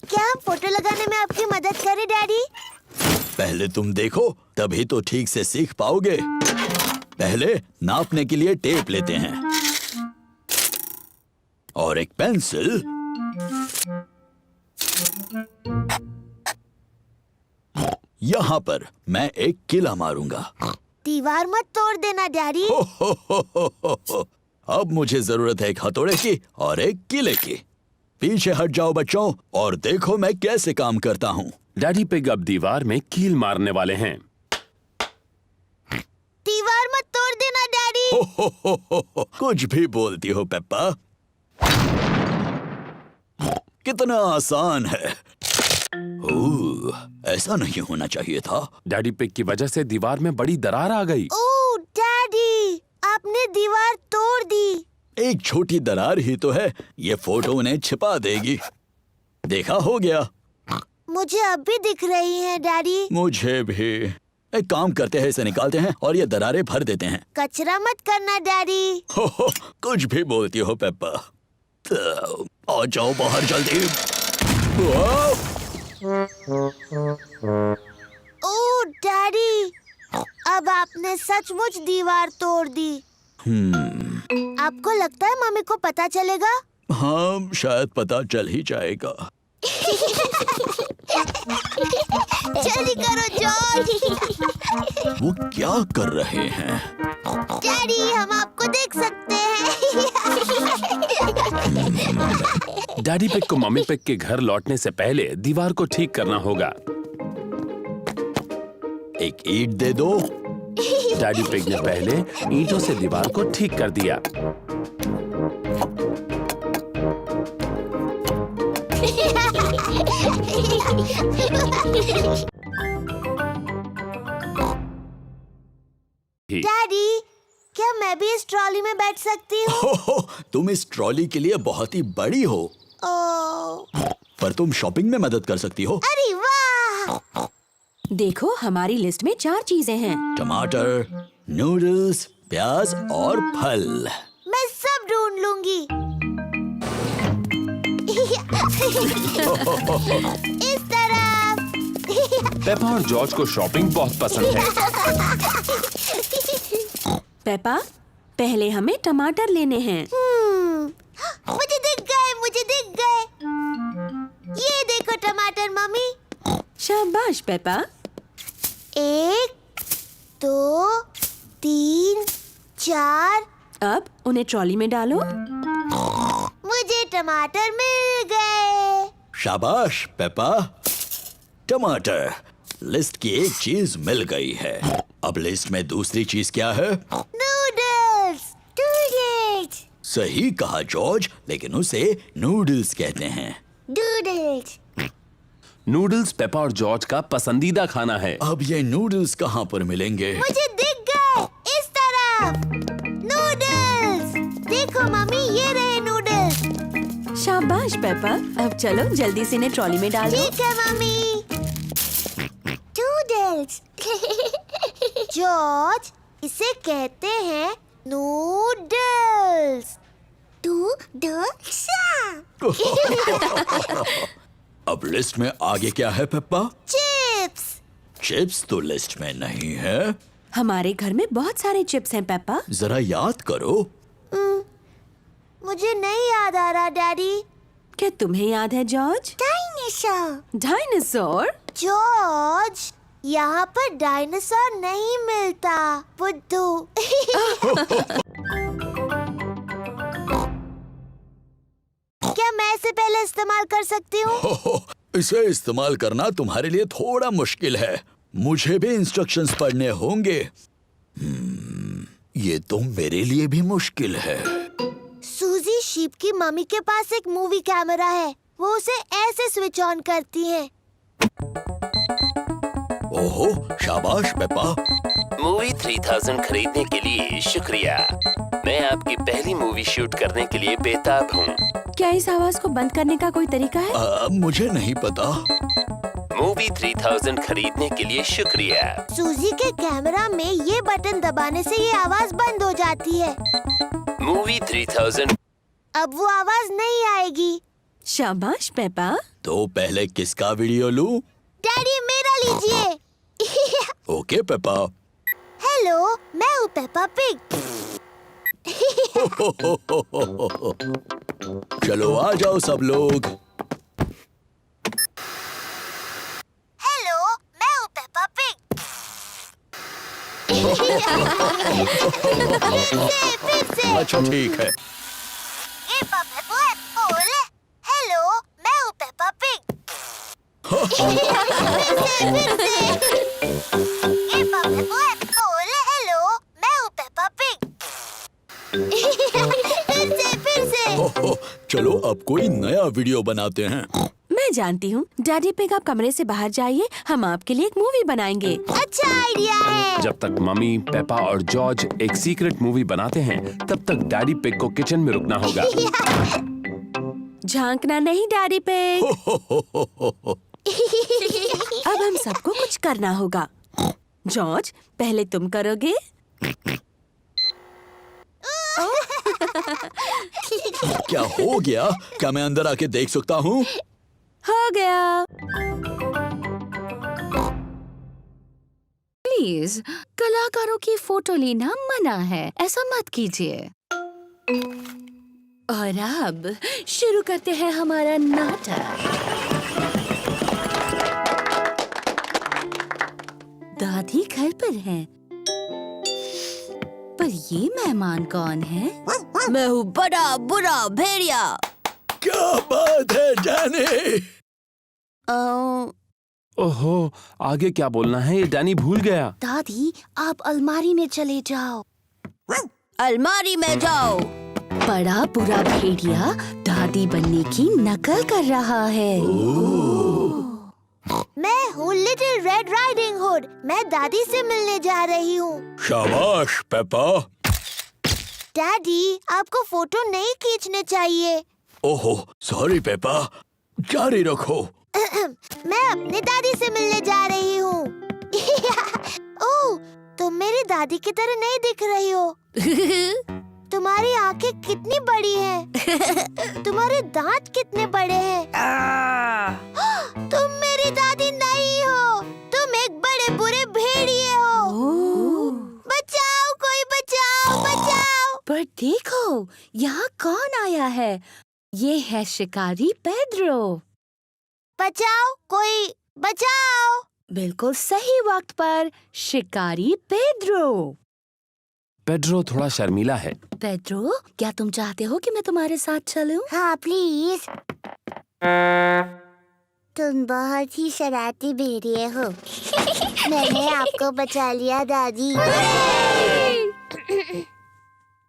क्या हम फोटो लगाने में आपकी मदद करें डैडी? पहले तुम देखो, तभी तो ठीक से सीख पाओगे। पहले नापने के लिए टेप लेते हैं और एक पेंसिल। यहाँ पर मैं एक किला मारूंगा। दीवार मत तोड़ देना डैडी। अब मुझे जरूरत है एक हथौड़े की और एक किले की। पीछे हट जाओ बच्चों और देखो मैं कैसे काम करता हूँ। डैडी पिग अब दीवार में कील मारने वाले हैं। दीवार मत तोड़ देना डैडी। कुछ भी बोलती हो पेप्पा। कितना आसान है। ऐसा नहीं होना चाहिए था। डैडी पिग की वजह से दीवार में बड़ी दरार आ गई। ओह डैडी, आपने दीवार तोड़ दी। एक छोटी दरार ही तो है, ये फोटो उन्हें छिपा देगी। देखा, हो गया। मुझे अब भी दिख रही हैं डैडी। मुझे भी। एक काम करते हैं, इसे निकालते हैं और ये दरारें भर देते हैं। कचरा मत करना डैडी। कुछ भी बोलती हो पेप्पा। तो आ जाओ बाहर जल्दी। ओह डैडी, अब आपने सचमुच दीवार तोड़ दी। आपको लगता है मम्मी को पता चलेगा? हाँ, शायद पता चल ही जाएगा। जल्दी करो जॉर्ज। वो क्या कर रहे हैं? डैडी, हम आपको देख सकते हैं। डैडी पिग को मम्मी पिग के घर लौटने से पहले दीवार को ठीक करना होगा। एक ईंट दे दो। डैडी पिग ने पहले ईंटों से दीवार को ठीक कर दिया। डैडी, क्या मैं भी इस ट्रॉली में बैठ सकती हूँ? तुम इस ट्रॉली के लिए बहुत ही बड़ी हो, ओह, पर तुम शॉपिंग में मदद कर सकती हो। अरे वाह! देखो हमारी लिस्ट में 4 चीजें हैं। टमाटर, नूडल्स, प्याज और फल। मैं सब ढूंढ लूंगी। इस तरफ। पेपा और जॉर्ज को शॉपिंग बहुत पसंद है। पेपा, पहले हमें टमाटर लेने हैं। मुझे दिख गए। ये देखो टमाटर मम्मी। शाबाश पेपा। 1, 2, 3, 4। अब उन्हें ट्रॉली में डालो। मुझे टमाटर मिल गए। शाबाश पेपा। टमाटर। लिस्ट की एक चीज मिल गई है। अब लिस्ट में दूसरी चीज क्या है? नूडल्स। सही कहा जॉर्ज, लेकिन उसे नूडल्स कहते हैं। नूडल्स पेपा और जॉर्ज का पसंदीदा खाना है। अब ये नूडल्स कहाँ पर मिलेंगे? मुझे दिख गए। इस तरफ। नूडल्स। देखो मम्मी, ये रहे नूडल्स। शाबाश पेपा। अब चलो जल्दी से इन्हें ट्रॉली में डालो। ठीक है मम्मी। नूडल्स। जॉर्ज, इसे कहते हैं नूडल्स। अब लिस्ट में आगे क्या है पेप्पा? चिप्स। चिप्स तो लिस्ट में नहीं है। हमारे घर में बहुत सारे चिप्स हैं पेप्पा। जरा याद करो। मुझे नहीं याद आ रहा डैडी। क्या तुम्हें याद है जॉर्ज? डायनासोर। जॉर्ज, यहाँ पर डायनासोर नहीं मिलता। बुद्धू। क्या मैं इसे पहले इस्तेमाल कर सकती हूँ? इसे इस्तेमाल करना तुम्हारे लिए थोड़ा मुश्किल है। मुझे भी इंस्ट्रक्शंस पढ़ने होंगे। ये तो मेरे लिए भी मुश्किल है। सूजी शीप की मम्मी के पास एक मूवी कैमरा है। वो उसे ऐसे स्विच ऑन करती है। ओहो, शाबाश पेप्पा। मूवी 3000 खरीदने के लिए शुक्रिया। मैं आपकी पहली मूवी शूट करने के लिए बेताब हूँ। क्या इस आवाज को बंद करने का कोई तरीका है? मुझे नहीं पता। मूवी 3000 खरीदने के लिए शुक्रिया। सूजी के कैमरा में ये बटन दबाने से ये आवाज बंद हो जाती है। मूवी 3000। अब वो आवाज नहीं आएगी। शाबाश पेप्पा। तो पहले किसका वीडियो लूं? डैडी, मेरा लीजिए। Okay Peppa. हेलो, मैं हूँ पेप्पा पिग। चलो आ जाओ सब लोग। हेलो, मैं हूँ पेप्पा पिग। फिर से। अच्छा ठीक है। हेलो, मैं हूँ पेप्पा पिग। हेलो, मैं हूँ पेप्पा पिग। फिर से। चलो अब कोई नया वीडियो बनाते हैं। मैं जानती हूँ। डैडी पिग, आप कमरे से बाहर जाइए, हम आपके लिए एक मूवी बनाएंगे। अच्छा आइडिया है। जब तक मम्मी, पेपा और जॉर्ज एक सीक्रेट मूवी बनाते हैं, तब तक डैडी पिग को किचन में रुकना होगा। झांकना नहीं डैडी पिग। अब हम सबको कुछ करना होगा। जॉर्ज, पहले तुम करोगे। क्या हो गया? क्या मैं अंदर आके देख सकता हूँ? हो गया। प्लीज, कलाकारों की फोटो लेना मना है, ऐसा मत कीजिए। और अब शुरू करते हैं हमारा नाटक। दादी घर पर हैं, पर ये मेहमान कौन है? मैं हूँ बड़ा बुरा भेड़िया। क्या बात है डैनी? ओहो, आगे क्या बोलना है ये डैनी भूल गया। दादी, आप अलमारी में चले जाओ। अलमारी में जाओ। बड़ा बुरा भेड़िया दादी बनने की नकल कर रहा है। मैं हूँ लिटिल रेड राइडिंग हुड। मैं दादी से मिलने जा रही हूँ। शाबाश पेप्पा। डैडी, आपको फोटो नहीं खींचने चाहिए। ओहो, सॉरी पेप्पा। जारी रखो। मैं अपनी दादी से मिलने जा रही हूँ। ओह, तुम मेरी दादी की तरह नहीं दिख रही हो। तुम्हारी आंखें कितनी बड़ी हैं। तुम्हारे दांत कितने बड़े हैं। तुम मेरी दादी नहीं हो, तुम एक बड़े बुरे भेड़िए हो। बचाओ, कोई बचाओ, बचाओ। पर देखो, यहाँ कौन आया है? ये है शिकारी पेड्रो। बचाओ, कोई बचाओ। बिल्कुल सही वक्त पर शिकारी पेड्रो। पेड्रो थोड़ा शर्मीला है। पेड्रो, क्या तुम चाहते हो कि मैं तुम्हारे साथ चलूं? हाँ प्लीज। तुम बहुत ही शरारती भेड़िए हो। मैंने आपको बचा लिया दादी।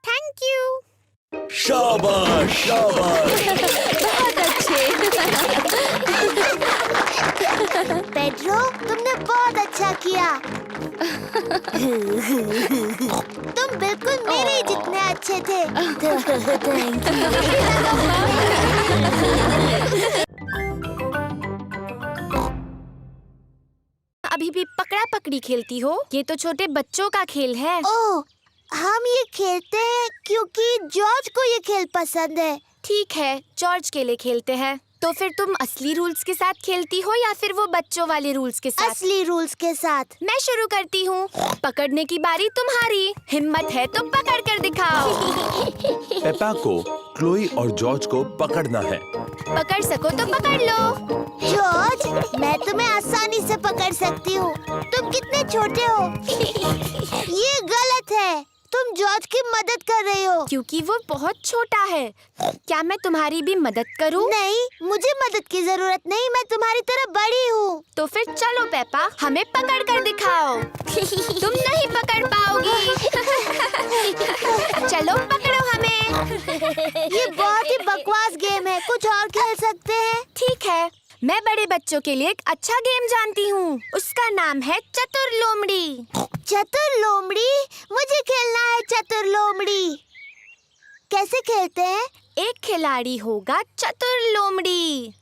Thank you. शाबाश शाबाश। बहुत अच्छे। पेड्रो, तुमने बहुत अच्छा किया। तुम बिल्कुल मेरे जितने अच्छे थे। थैंक अभी भी पकड़ा पकड़ी खेलती हो? ये तो छोटे बच्चों का खेल है। ओह, हम ये खेलते हैं क्योंकि जॉर्ज को ये खेल पसंद है। ठीक है, जॉर्ज के लिए खेलते हैं। तो फिर तुम असली रूल्स के साथ खेलती हो या फिर वो बच्चों वाले रूल्स के साथ? असली रूल्स के साथ। मैं शुरू करती हूँ। पकड़ने की बारी तुम्हारी। हिम्मत है तो पकड़ कर दिखाओ। पेपा को क्लोई और जॉर्ज को पकड़ना है। पकड़ सको तो पकड़ लो। जॉर्ज, मैं तुम्हें आसानी से पकड़ सकती हूँ। तुम कितने छोटे हो। ये गलत है। तुम जॉर्ज की मदद कर रही हो। क्योंकि वो बहुत छोटा है। क्या मैं तुम्हारी भी मदद करूं? नहीं, मुझे मदद की जरूरत नहीं। मैं तुम्हारी तरह बड़ी हूँ। तो फिर चलो पेपा, हमें पकड़ कर दिखाओ। तुम नहीं पकड़ पाओगी। चलो पकड़ो हमें। ये बहुत ही बकवास गेम है। कुछ और खेल सकते हैं? ठीक है, मैं बड़े बच्चों के लिए एक अच्छा गेम जानती हूँ। उसका नाम है चतुर लोमड़ी। चतुर लोमड़ी? मुझे खेलना है चतुर लोमड़ी। कैसे खेलते हैं? एक खिलाड़ी होगा चतुर लोमड़ी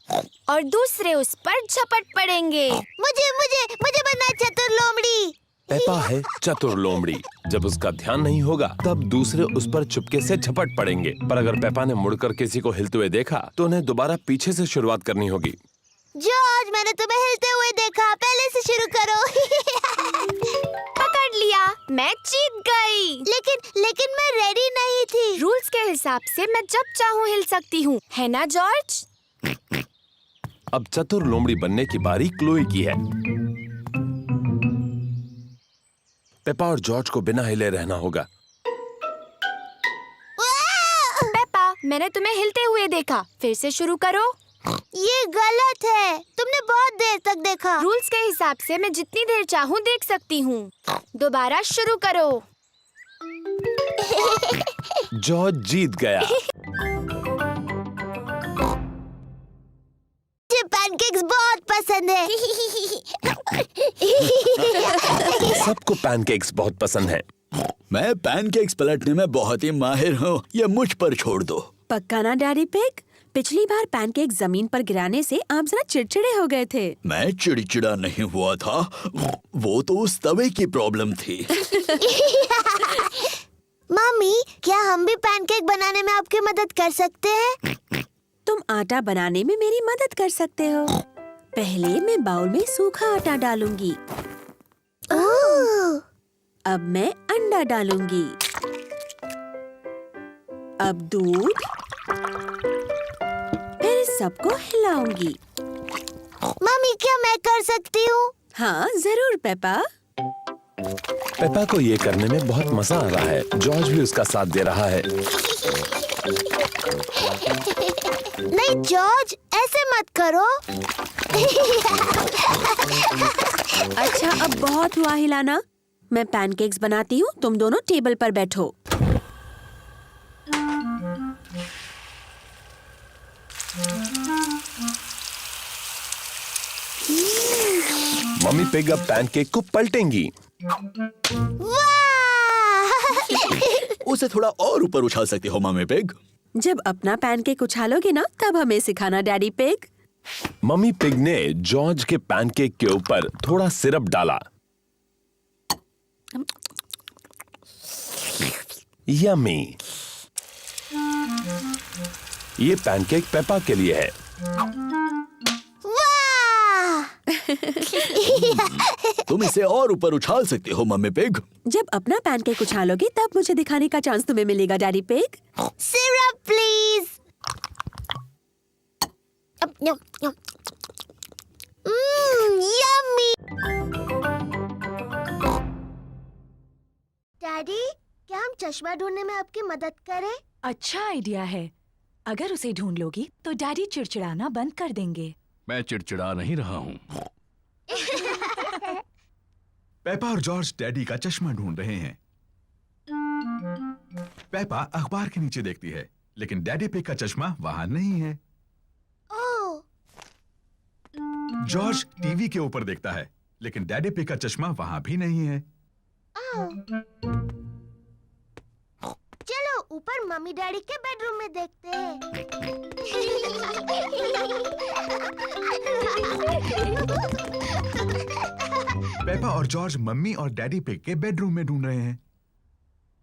और दूसरे उस पर झपट पड़ेंगे। मुझे मुझे मुझे बनना है चतुर लोमड़ी। पेपा है चतुर लोमड़ी। जब उसका ध्यान नहीं होगा तब दूसरे उस पर चुपके से झपट पड़ेंगे। पर अगर पेपा ने मुड़कर किसी को हिलते हुए देखा तो उन्हें दोबारा पीछे से शुरुआत करनी होगी। जॉर्ज, मैंने तुम्हें हिलते हुए देखा। पहले से शुरू करो। पकड़ लिया, मैं जीत गई। लेकिन मैं रेडी नहीं थी। रूल्स के हिसाब से मैं जब चाहूँ हिल सकती हूँ, है ना जॉर्ज? अब चतुर लोमड़ी बनने की बारी क्लोई की है। पेपा और जॉर्ज को बिना हिले रहना होगा। पेपा, मैंने तुम्हें हिलते हुए देखा। फिर से शुरू करो। ये गलत है। तुमने बहुत देर तक देखा। रूल्स के हिसाब से मैं जितनी देर चाहूँ देख सकती हूँ। दोबारा शुरू करो। जॉर्ज जीत गया। मुझे पैनकेक्स बहुत पसंद है। सबको पैनकेक्स बहुत पसंद है। मैं पैनकेक्स पलटने में बहुत ही माहिर हूँ। ये मुझ पर छोड़ दो। पक्का ना डैडी पिग? पिछली बार पैनकेक जमीन पर गिराने से आप जरा चिड़चिड़े हो गए थे। मैं चिड़चिड़ा नहीं हुआ था, वो तो उस तवे की प्रॉब्लम थी। मम्मी, क्या हम भी पैनकेक बनाने में आपकी मदद कर सकते हैं? तुम आटा बनाने में मेरी मदद कर सकते हो। पहले मैं बाउल में सूखा आटा डालूंगी। ओह! अब मैं अंडा डालूंगी। अब दूध, फिर सबको हिलाऊंगी। मम्मी, क्या मैं कर सकती हूँ? हाँ जरूर पेपा। पेपा को ये करने में बहुत मजा आ रहा है। जॉर्ज भी उसका साथ दे रहा है। नहीं जॉर्ज, ऐसे मत करो। अच्छा, अब बहुत हुआ हिलाना। मैं पैनकेक्स बनाती हूँ, तुम दोनों टेबल पर बैठो। मम्मी पिग अब पैनकेक को पलटेंगी। उसे थोड़ा और ऊपर उछाल सकती हो मम्मी पिग। जब अपना पैनकेक उछालोगे ना, तब हमें सिखाना डैडी पिग। मम्मी पिग ने जॉर्ज के पैनकेक के ऊपर थोड़ा सिरप डाला। यम्मी। ये पैनकेक पेपा के लिए है। तुम इसे और ऊपर उछाल सकते हो मम्मी पिग। जब अपना पैनकेक उछालोगे तब मुझे दिखाने का चांस तुम्हें मिलेगा daddy pig. Syrup please. Yummy. Daddy, क्या हम चश्मा ढूंढने में आपकी मदद करें? अच्छा आइडिया है। अगर उसे ढूंढ लोगी तो डैडी चिड़चिड़ाना बंद कर देंगे। मैं चिड़चिड़ा नहीं रहा हूँ। पेपा और जॉर्ज डैडी का चश्मा ढूंढ रहे हैं। पेपा अखबार के नीचे देखती है, लेकिन डैडी पिग का चश्मा वहां नहीं है। ओह। जॉर्ज टीवी के ऊपर देखता है, लेकिन डैडी पिग का चश्मा वहां भी नहीं है। चलो ऊपर मम्मी डैडी के बेडरूम में देखते हैं। पेपा और जॉर्ज मम्मी और डैडी पिग के बेडरूम में ढूंढ रहे हैं।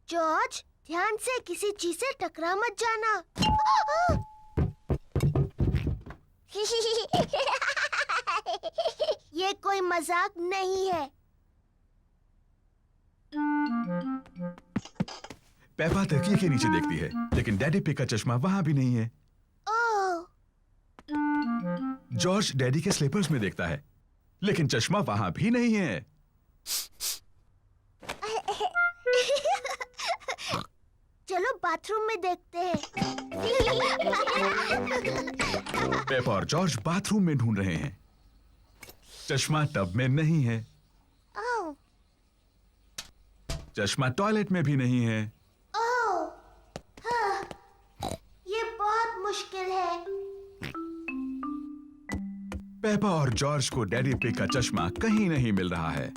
जॉर्ज, ध्यान से किसी चीज से टकरा मत जाना। ये कोई मजाक नहीं है। पेपा तकिए के नीचे देखती है, लेकिन डैडी पिग का चश्मा वहां भी नहीं है। ओह। जॉर्ज डैडी के स्लीपर्स में देखता है, लेकिन चश्मा वहां भी नहीं है। चलो बाथरूम में देखते हैं। पेपा और जॉर्ज बाथरूम में ढूंढ रहे हैं। चश्मा टब में नहीं है। ओह। चश्मा टॉयलेट में भी नहीं है। ओह। हाँ। ये बहुत मुश्किल है। पेपा और जॉर्ज को डैडी पिग का चश्मा कहीं नहीं मिल रहा है।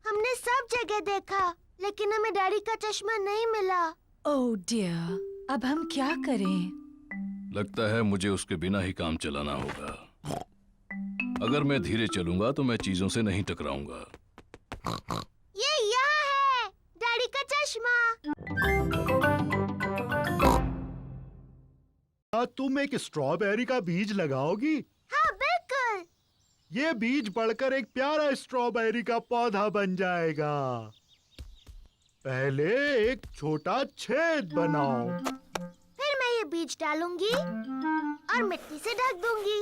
हमने सब जगह देखा, लेकिन हमें डैडी का चश्मा नहीं मिला। ओह डियर, अब हम क्या करें? लगता है मुझे उसके बिना ही काम चलाना होगा। अगर मैं धीरे चलूंगा तो मैं चीजों से नहीं टकराऊंगा। ये यहाँ है, डैडी का चश्मा। तुम एक स्ट्रॉबेरी का बीज लगाओगी? हाँ बिल्कुल। ये बीज बढ़कर एक प्यारा स्ट्रॉबेरी का पौधा बन जाएगा। पहले एक छोटा छेद बनाओ। फिर मैं ये बीज डालूंगी और मिट्टी से ढक दूंगी।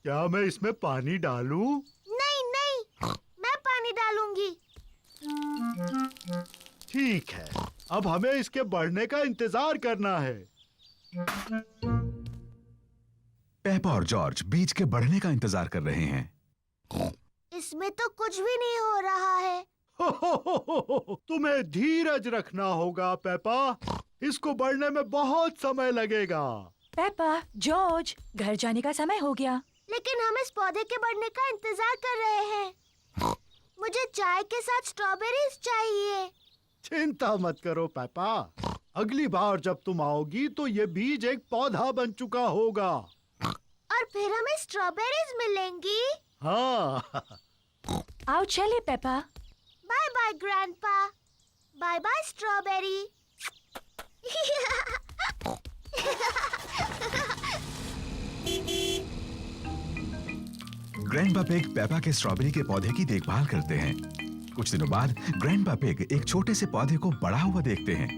क्या मैं इसमें पानी डालूं? नहीं नहीं, मैं पानी डालूंगी। ठीक है, अब हमें इसके बढ़ने का इंतजार करना है। पेपा और जॉर्ज बीज के बढ़ने का इंतजार कर रहे हैं। इसमें तो कुछ भी नहीं हो रहा है। तुम्हें धीरज रखना होगा पेपा। इसको बढ़ने में बहुत समय लगेगा। पेपा, जॉर्ज, घर जाने का समय हो गया। लेकिन हम इस पौधे के बढ़ने का इंतजार कर रहे हैं। मुझे चाय के साथ स्ट्रॉबेरीज चाहिए। चिंता मत करो पेपा। अगली बार जब तुम आओगी तो ये बीज एक पौधा बन चुका होगा। और फिर हमें स्ट्रॉबेरीज मिलेंगी। हाँ। आओ चले Peppa. Bye bye grandpa. Bye bye strawberry. Grandpa pig Peppa के स्ट्रॉबेरी के पौधे की देखभाल करते हैं। कुछ दिनों बाद ग्रैंडपा पिग एक छोटे से पौधे को बड़ा हुआ देखते हैं।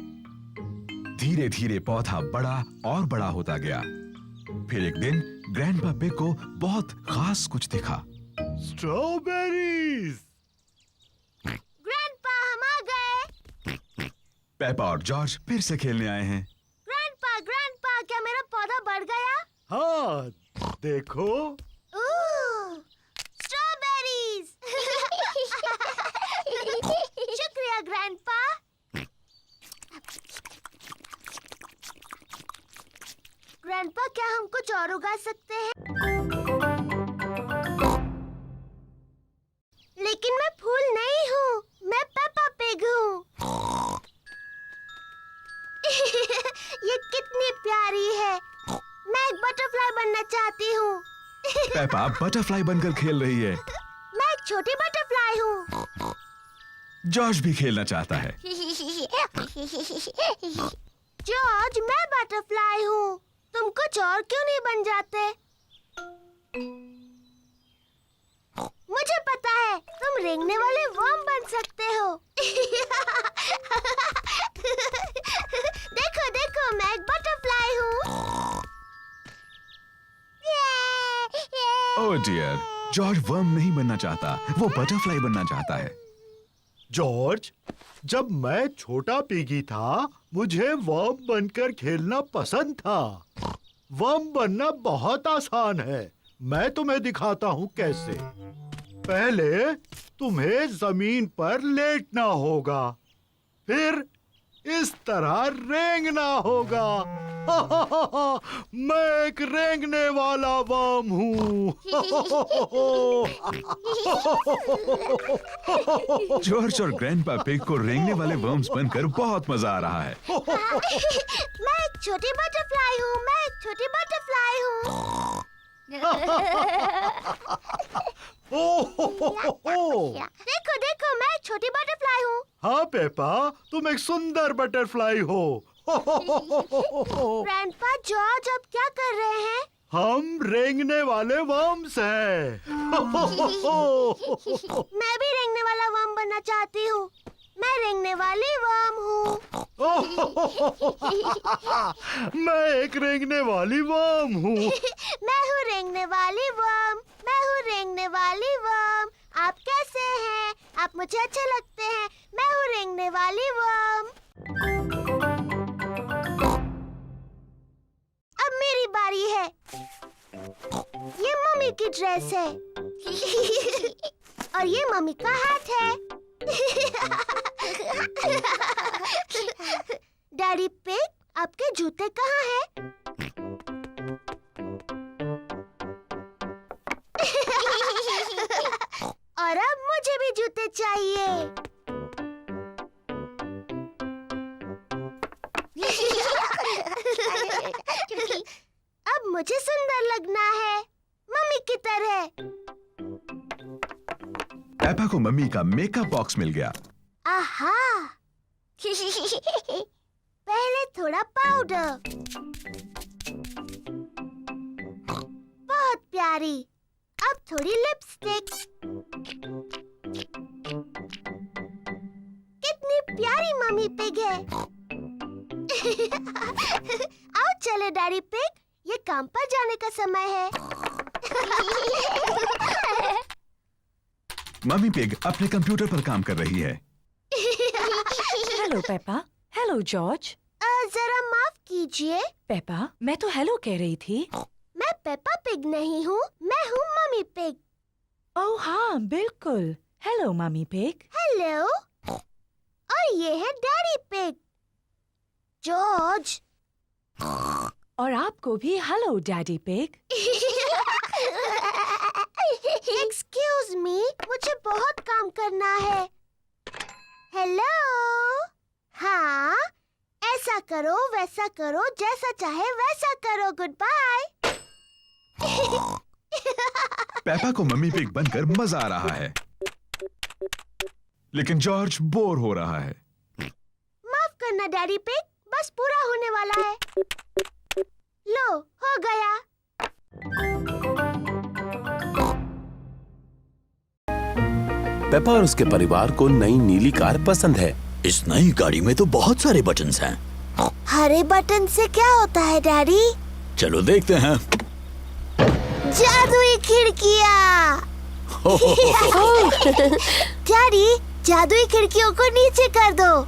धीरे धीरे पौधा बड़ा और बड़ा होता गया। फिर एक दिन ग्रैंडपा पिग को बहुत खास कुछ दिखा। स्ट्रॉबेरीज। ग्रैंडपा, हम आ गए। पेपा और जॉर्ज फिर से खेलने आए हैं। ग्रैंडपा, क्या मेरा पौधा बढ़ गया? हाँ, देखो। स्ट्रॉबेरीज। शुक्रिया ग्रैंडपा। ग्रैंडपा, क्या हम कुछ और उगा सकते हैं? लेकिन मैं फूल नहीं हूँ, मैं पेपा पिग हूँ। ये कितनी प्यारी है। मैं एक बटरफ्लाई बनना पेपा बटरफ्लाई बनकर खेल रही है। मैं एक छोटी बटरफ्लाई हूँ। जॉर्ज भी खेलना चाहता है। जॉर्ज, मैं बटरफ्लाई हूँ। तुम कुछ और क्यों नहीं बन जाते? मुझे पता है, तुम रेंगने वाले वर्म बन सकते हो। देखो देखो, मैं एक बटरफ्लाई हूँ। ओह डियर, जॉर्ज वर्म नहीं बनना चाहता, वो बटरफ्लाई बनना चाहता है। जॉर्ज, जब मैं छोटा पिगी था, मुझे वर्म बनकर खेलना पसंद था। वर्म बनना बहुत आसान है। मैं तुम्हें दिखाता हूँ कैसे। पहले तुम्हें जमीन पर लेटना होगा, फिर इस तरह रेंगना होगा। मैं एक रेंगने वाला वर्म हूँ। जॉर्ज और ग्रैंडपा पिग को रेंगने वाले वर्म्स बनकर बहुत मजा आ रहा है। मैं एक छोटी बटरफ्लाई हूँ। मैं एक छोटी बटरफ्लाई हूँ। देखो देखो, मैं एक छोटी बटरफ्लाई हूँ। हाँ पेपा, तुम एक सुंदर बटरफ्लाई हो। ग्रैंडपा, जॉर्ज अब क्या कर रहे हैं? हम रेंगने वाले वर्म्स हैं। मैं भी रेंगने वाला वर्म बनना चाहती हूँ। मैं रेंगने वाली वर्म हूँ। मैं एक रेंगने वाली वर्म हूँ। मैं हूँ रेंगने वाली वर्म। मैं हूँ रेंगने वाली वर्म। आप कैसे हैं? आप मुझे अच्छे लगते हैं। मैं हूँ रेंगने वाली वर्म। अब मेरी बारी है। ये मम्मी की ड्रेस है। और ये मम्मी का हाथ है। डैडी पिग, आपके जूते कहाँ हैं? और अब मुझे भी जूते चाहिए। अब मुझे सुंदर लगना है, मम्मी की तरह। पेपा को मम्मी का मेकअप बॉक्स मिल गया। आहा! पहले थोड़ा पाउडर। बहुत प्यारी। अब थोड़ी लिपस्टिक। कितनी प्यारी मम्मी पिग है। आओ चले डैडी पिग, ये काम पर जाने का समय है। मम्मी पिग अपने कंप्यूटर पर काम कर रही है। Hello Peppa. Hello George. जरा माफ कीजिए। पेपा, मैं तो हेलो कह रही थी। मैं पेपा पिग नहीं हूँ, मैं हूँ मम्मी पिग। ओह हाँ, बिल्कुल। Hello mummy pig. हेलो। और ये है डैडी पिग। जॉर्ज। और आपको भी hello daddy pig. Excuse me, मुझे बहुत काम करना है। हेलो। हाँ, ऐसा करो, वैसा करो, जैसा चाहे वैसा करो। Good bye. पेपा को मम्मी पिग बनकर मजा आ रहा है, लेकिन जॉर्ज बोर हो रहा है। माफ करना डैडी पिग, बस पूरा होने वाला है। लो, हो गया। पेपा और उसके परिवार को नई नीली कार पसंद है। इस नई गाड़ी में तो बहुत सारे बटन्स हैं। हरे बटन से क्या होता है डैडी? चलो देखते हैं। जादुई खिड़कियाँ। डैडी, जादुई खिड़कियों को नीचे कर दो।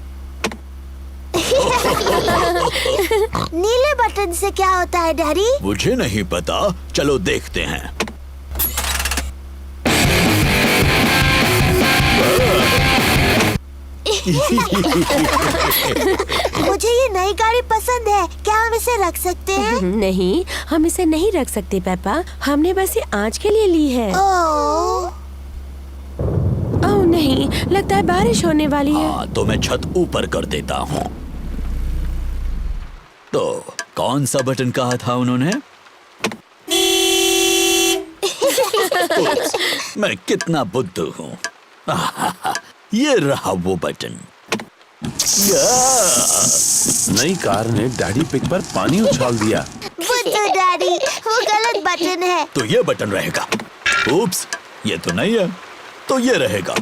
नीले बटन से क्या होता है डैडी? मुझे नहीं पता, चलो देखते हैं। मुझे ये नई गाड़ी पसंद है। क्या हम इसे रख सकते हैं? नहीं, हम इसे नहीं रख सकते पेपा। हमने बस ये आज के लिए ली है। ओह नहीं, लगता है बारिश होने वाली है। हाँ, तो मैं छत ऊपर कर देता हूँ। तो कौन सा बटन कहा था उन्होंने? उप्स, मैं कितना बुद्धू हूँ। ये रहा वो बटन। नई कार ने डैडी पिग पर पानी उछाल दिया। बुद्धू डैडी, वो गलत बटन है। तो ये बटन रहेगा। उप्स, ये तो नहीं है, तो ये रहेगा।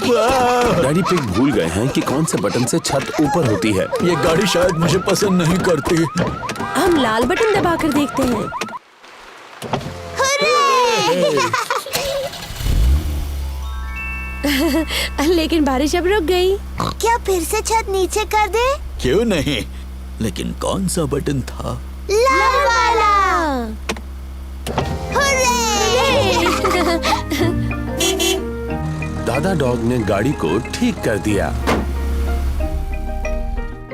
डैडी पिग भूल गए हैं कि कौन से बटन से छत ऊपर होती है। ये गाड़ी शायद मुझे पसंद नहीं करती। हम लाल बटन दबाकर देखते हैं। लेकिन बारिश अब रुक गई। क्या फिर से छत नीचे कर दे? क्यों नहीं, लेकिन कौन सा बटन था? लाल वाला। दादा डॉग ने गाड़ी को ठीक कर दिया।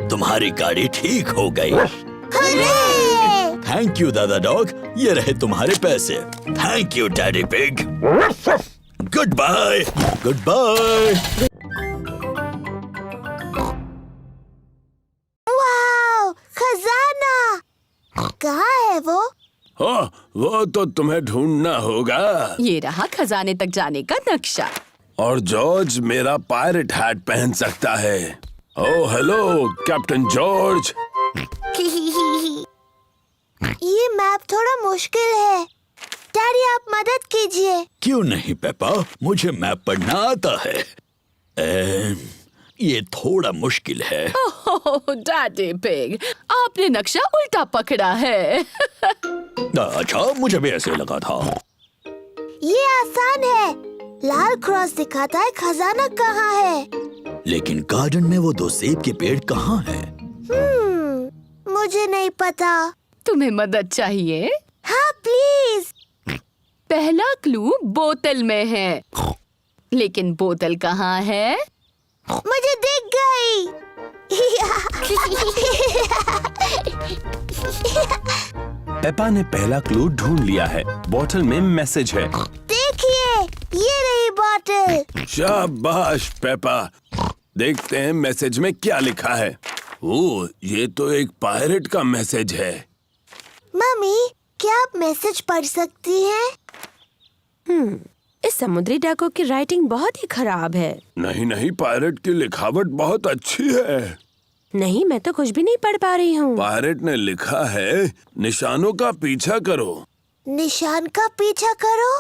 तुम्हारी गाड़ी ठीक हो गई। थैंक यू दादा डॉग, ये रहे तुम्हारे पैसे। Thank you daddy pig. Good bye. Good bye. Wow, खजाना। कहाँ है वो? वो तो तुम्हें ढूंढना होगा। ये रहा खजाने तक जाने का नक्शा। और जॉर्ज मेरा पायरेट हैट पहन सकता है। Oh hello captain George. ये मैप थोड़ा मुश्किल है। डैडी आप मदद कीजिए। क्यों नहीं पेपा, मुझे मैप पढ़ना आता है। ये थोड़ा मुश्किल है। ओह डैडी पिग, आपने नक्शा उल्टा पकड़ा है। अच्छा, मुझे भी ऐसे लगा था। ये आसान है। लाल क्रॉस दिखाता है खजाना कहाँ है। लेकिन गार्डन में वो 2 सेब के पेड़ कहाँ हैं? मुझे नहीं पता। तुम्हें मदद चाहिए? हाँ प्लीज। पहला क्लू बोतल में है, लेकिन बोतल कहाँ है? मुझे दिख गई। पेपा ने पहला क्लू ढूंढ लिया है। बोतल में मैसेज है। देखिए, ये रही बोतल। शाबाश पेपा। देखते हैं मैसेज में क्या लिखा है। ओह, ये तो एक पायरेट का मैसेज है। मम्मी, क्या आप मैसेज पढ़ सकती हैं? इस समुद्री डाकू की राइटिंग बहुत ही खराब है। नहीं नहीं, पायरेट की लिखावट बहुत अच्छी है। नहीं, मैं तो कुछ भी नहीं पढ़ पा रही हूँ। पायरेट ने लिखा है, निशानों का पीछा करो। निशान का पीछा करो?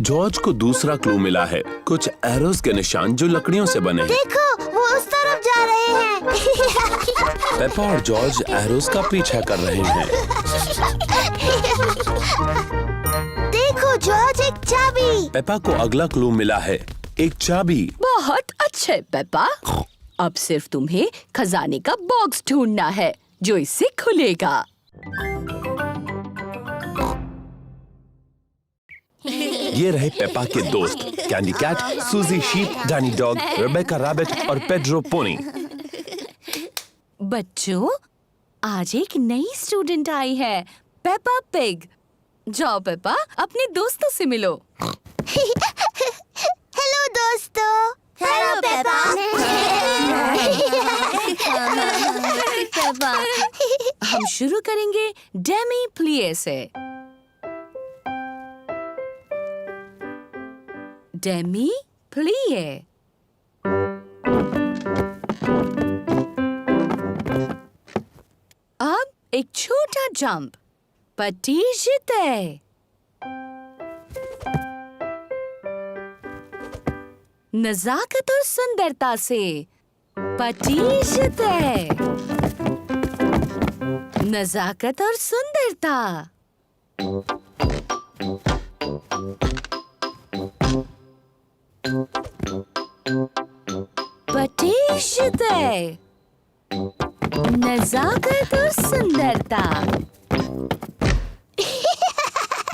जॉर्ज को दूसरा क्लू मिला है। कुछ एरोस के निशान जो लकड़ियों से बने हैं। देखो, वो उस तरफ जा रहे हैं। पेपा और जॉर्ज एरोस का पीछा कर रहे हैं। देखो जॉर्ज, एक चाबी। पेपा को अगला क्लू मिला है, एक चाबी। बहुत अच्छे पेपा। अब सिर्फ तुम्हें खजाने का बॉक्स ढूंढना है जो इससे खुलेगा। ये रहे पेपा के दोस्त, Candy Cat, Suzy Sheep, Danny Dog, Rebecca Rabbit और पेड्रो पोनी। बच्चों, आज एक नई स्टूडेंट आई है, पेपा पिग। जाओ पेपा, अपने दोस्तों से मिलो। हेलो दोस्तों। Hello Peppa. हम शुरू करेंगे डेमी प्लिए से। डेमी प्लिए। अब एक छोटा जंप। पटीशते। नजाकत और सुंदरता से। पटीशते। नजाकत और सुंदरता। पटीशते। नजाकत और सुंदरता।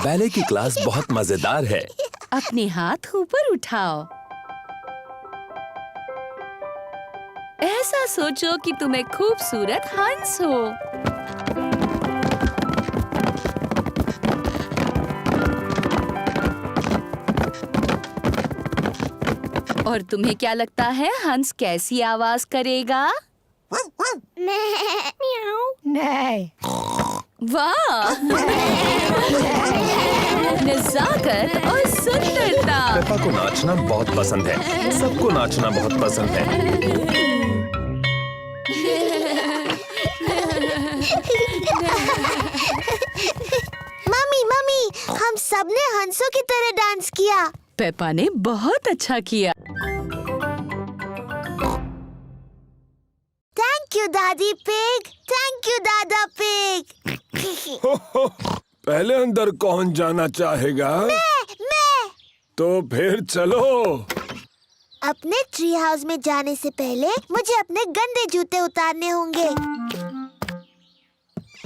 बैले की क्लास बहुत मजेदार है। अपने हाथ ऊपर उठाओ। ऐसा सोचो कि तुम एक खूबसूरत हंस हो। और तुम्हें क्या लगता है हंस कैसी आवाज करेगा? नहीं। वाह! सागर और सुंदरता। पेपा को नाचना बहुत पसंद है। सबको नाचना बहुत पसंद है। मम्मी, हम सबने हंसों की तरह डांस किया। पेपा ने बहुत अच्छा किया। थैंक यू दादी पिग, थैंक यू दादा पिग। पहले अंदर कौन जाना चाहेगा? मैं। तो फिर चलो। अपने ट्री हाउस में जाने से पहले मुझे अपने गंदे जूते उतारने होंगे।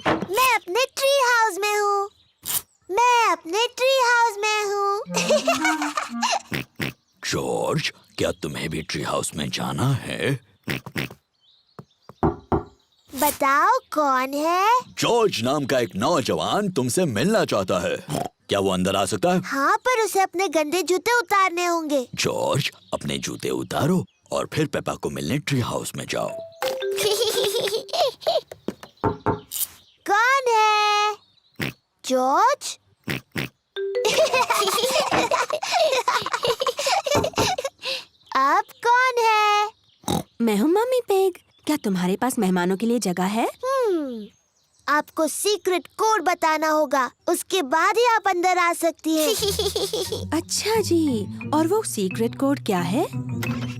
मैं अपने ट्री हाउस में हूँ। मैं अपने ट्री हाउस में हूँ। जॉर्ज, क्या तुम्हें भी ट्री हाउस में जाना है? बताओ कौन है? जॉर्ज नाम का एक नौजवान तुमसे मिलना चाहता है। क्या वो अंदर आ सकता है? हाँ, पर उसे अपने गंदे जूते उतारने होंगे। जॉर्ज, अपने जूते उतारो और फिर पेपा को मिलने ट्री हाउस में जाओ। कौन है? जॉर्ज? अब कौन है? मैं हूँ मम्मी पिग। क्या तुम्हारे पास मेहमानों के लिए जगह है? आपको सीक्रेट कोड बताना होगा, उसके बाद ही आप अंदर आ सकती हैं। अच्छा जी, और वो सीक्रेट कोड क्या है?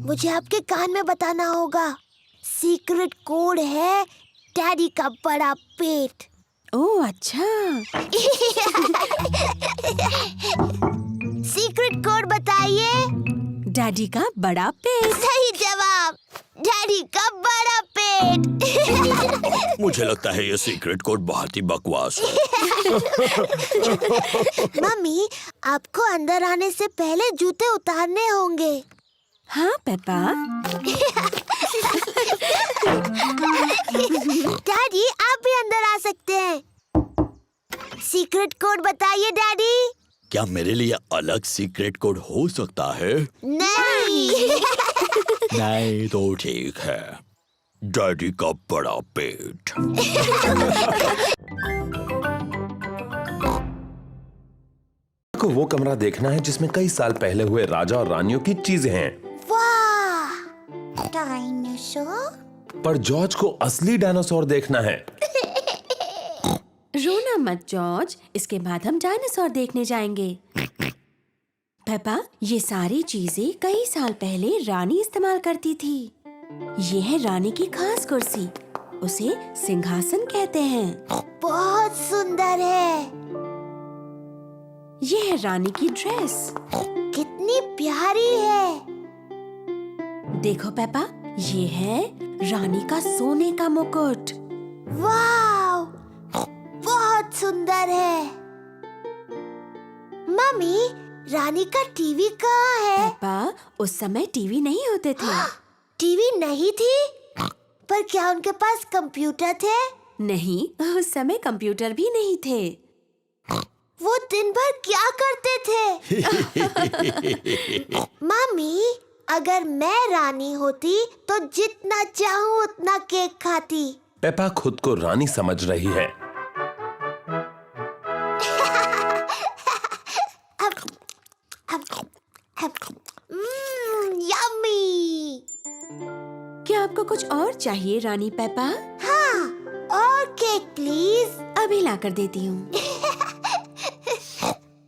मुझे आपके कान में बताना होगा। सीक्रेट कोड है डैडी का बड़ा पेट। ओह अच्छा। सीक्रेट कोड बताइए। डैडी का बड़ा पेट। सही जवाब, डैडी का बड़ा पेट। मुझे लगता है ये सीक्रेट कोड बहुत ही बकवास है। मम्मी, आपको अंदर आने से पहले जूते उतारने होंगे। हाँ पेपा। डैडी, आप भी अंदर आ सकते हैं। सीक्रेट कोड बताइए डैडी। क्या मेरे लिए अलग सीक्रेट कोड हो सकता है? नहीं। नहीं तो ठीक है। डैडी का बड़ा पेट। को वो कमरा देखना है जिसमें कई साल पहले हुए राजा और रानियों की चीजें हैं। वाह, डायनासोर। पर जॉर्ज को असली डायनासोर देखना है। रोना मत जॉर्ज, इसके बाद हम डायनासोर देखने जाएंगे। पेपा, ये सारी चीजें कई साल पहले रानी इस्तेमाल करती थी। ये है रानी की खास कुर्सी, उसे सिंहासन कहते हैं। बहुत सुंदर है। ये है रानी की ड्रेस, कितनी प्यारी है। देखो पेपा, ये है रानी का सोने का मुकुट। वाव, बहुत सुंदर है। मम्मी, रानी का टीवी कहाँ है? पेपा, उस समय टीवी नहीं होते थे। टीवी नहीं थी? पर क्या उनके पास कंप्यूटर थे? नहीं, उस समय कंप्यूटर भी नहीं थे। वो दिन भर क्या करते थे? मम्मी, अगर मैं रानी होती तो जितना चाहूँ उतना केक खाती। पेपा खुद को रानी समझ रही है। यम्मी। क्या आपको कुछ और चाहिए रानी पेपा? हाँ, और केक प्लीज। अभी लाकर देती हूँ।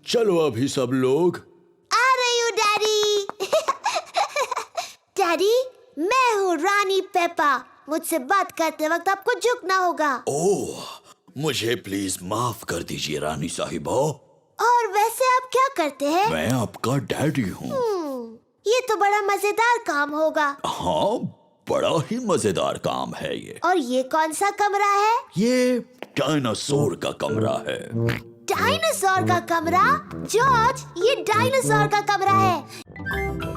चलो अभी सब लोग। आ रही हूँ डैडी। डैडी, मैं हूँ रानी पेपा। मुझसे बात करते वक्त आपको झुकना होगा। ओह, मुझे प्लीज माफ कर दीजिए रानी साहिबा। और वैसे आप क्या करते हैं? मैं आपका डैडी हूँ। ये तो बड़ा मजेदार काम होगा। हाँ, बड़ा ही मजेदार काम है ये। और ये कौन सा कमरा है? ये डायनासोर का कमरा है। डायनासोर का कमरा? जॉर्ज, ये डायनासोर का कमरा है।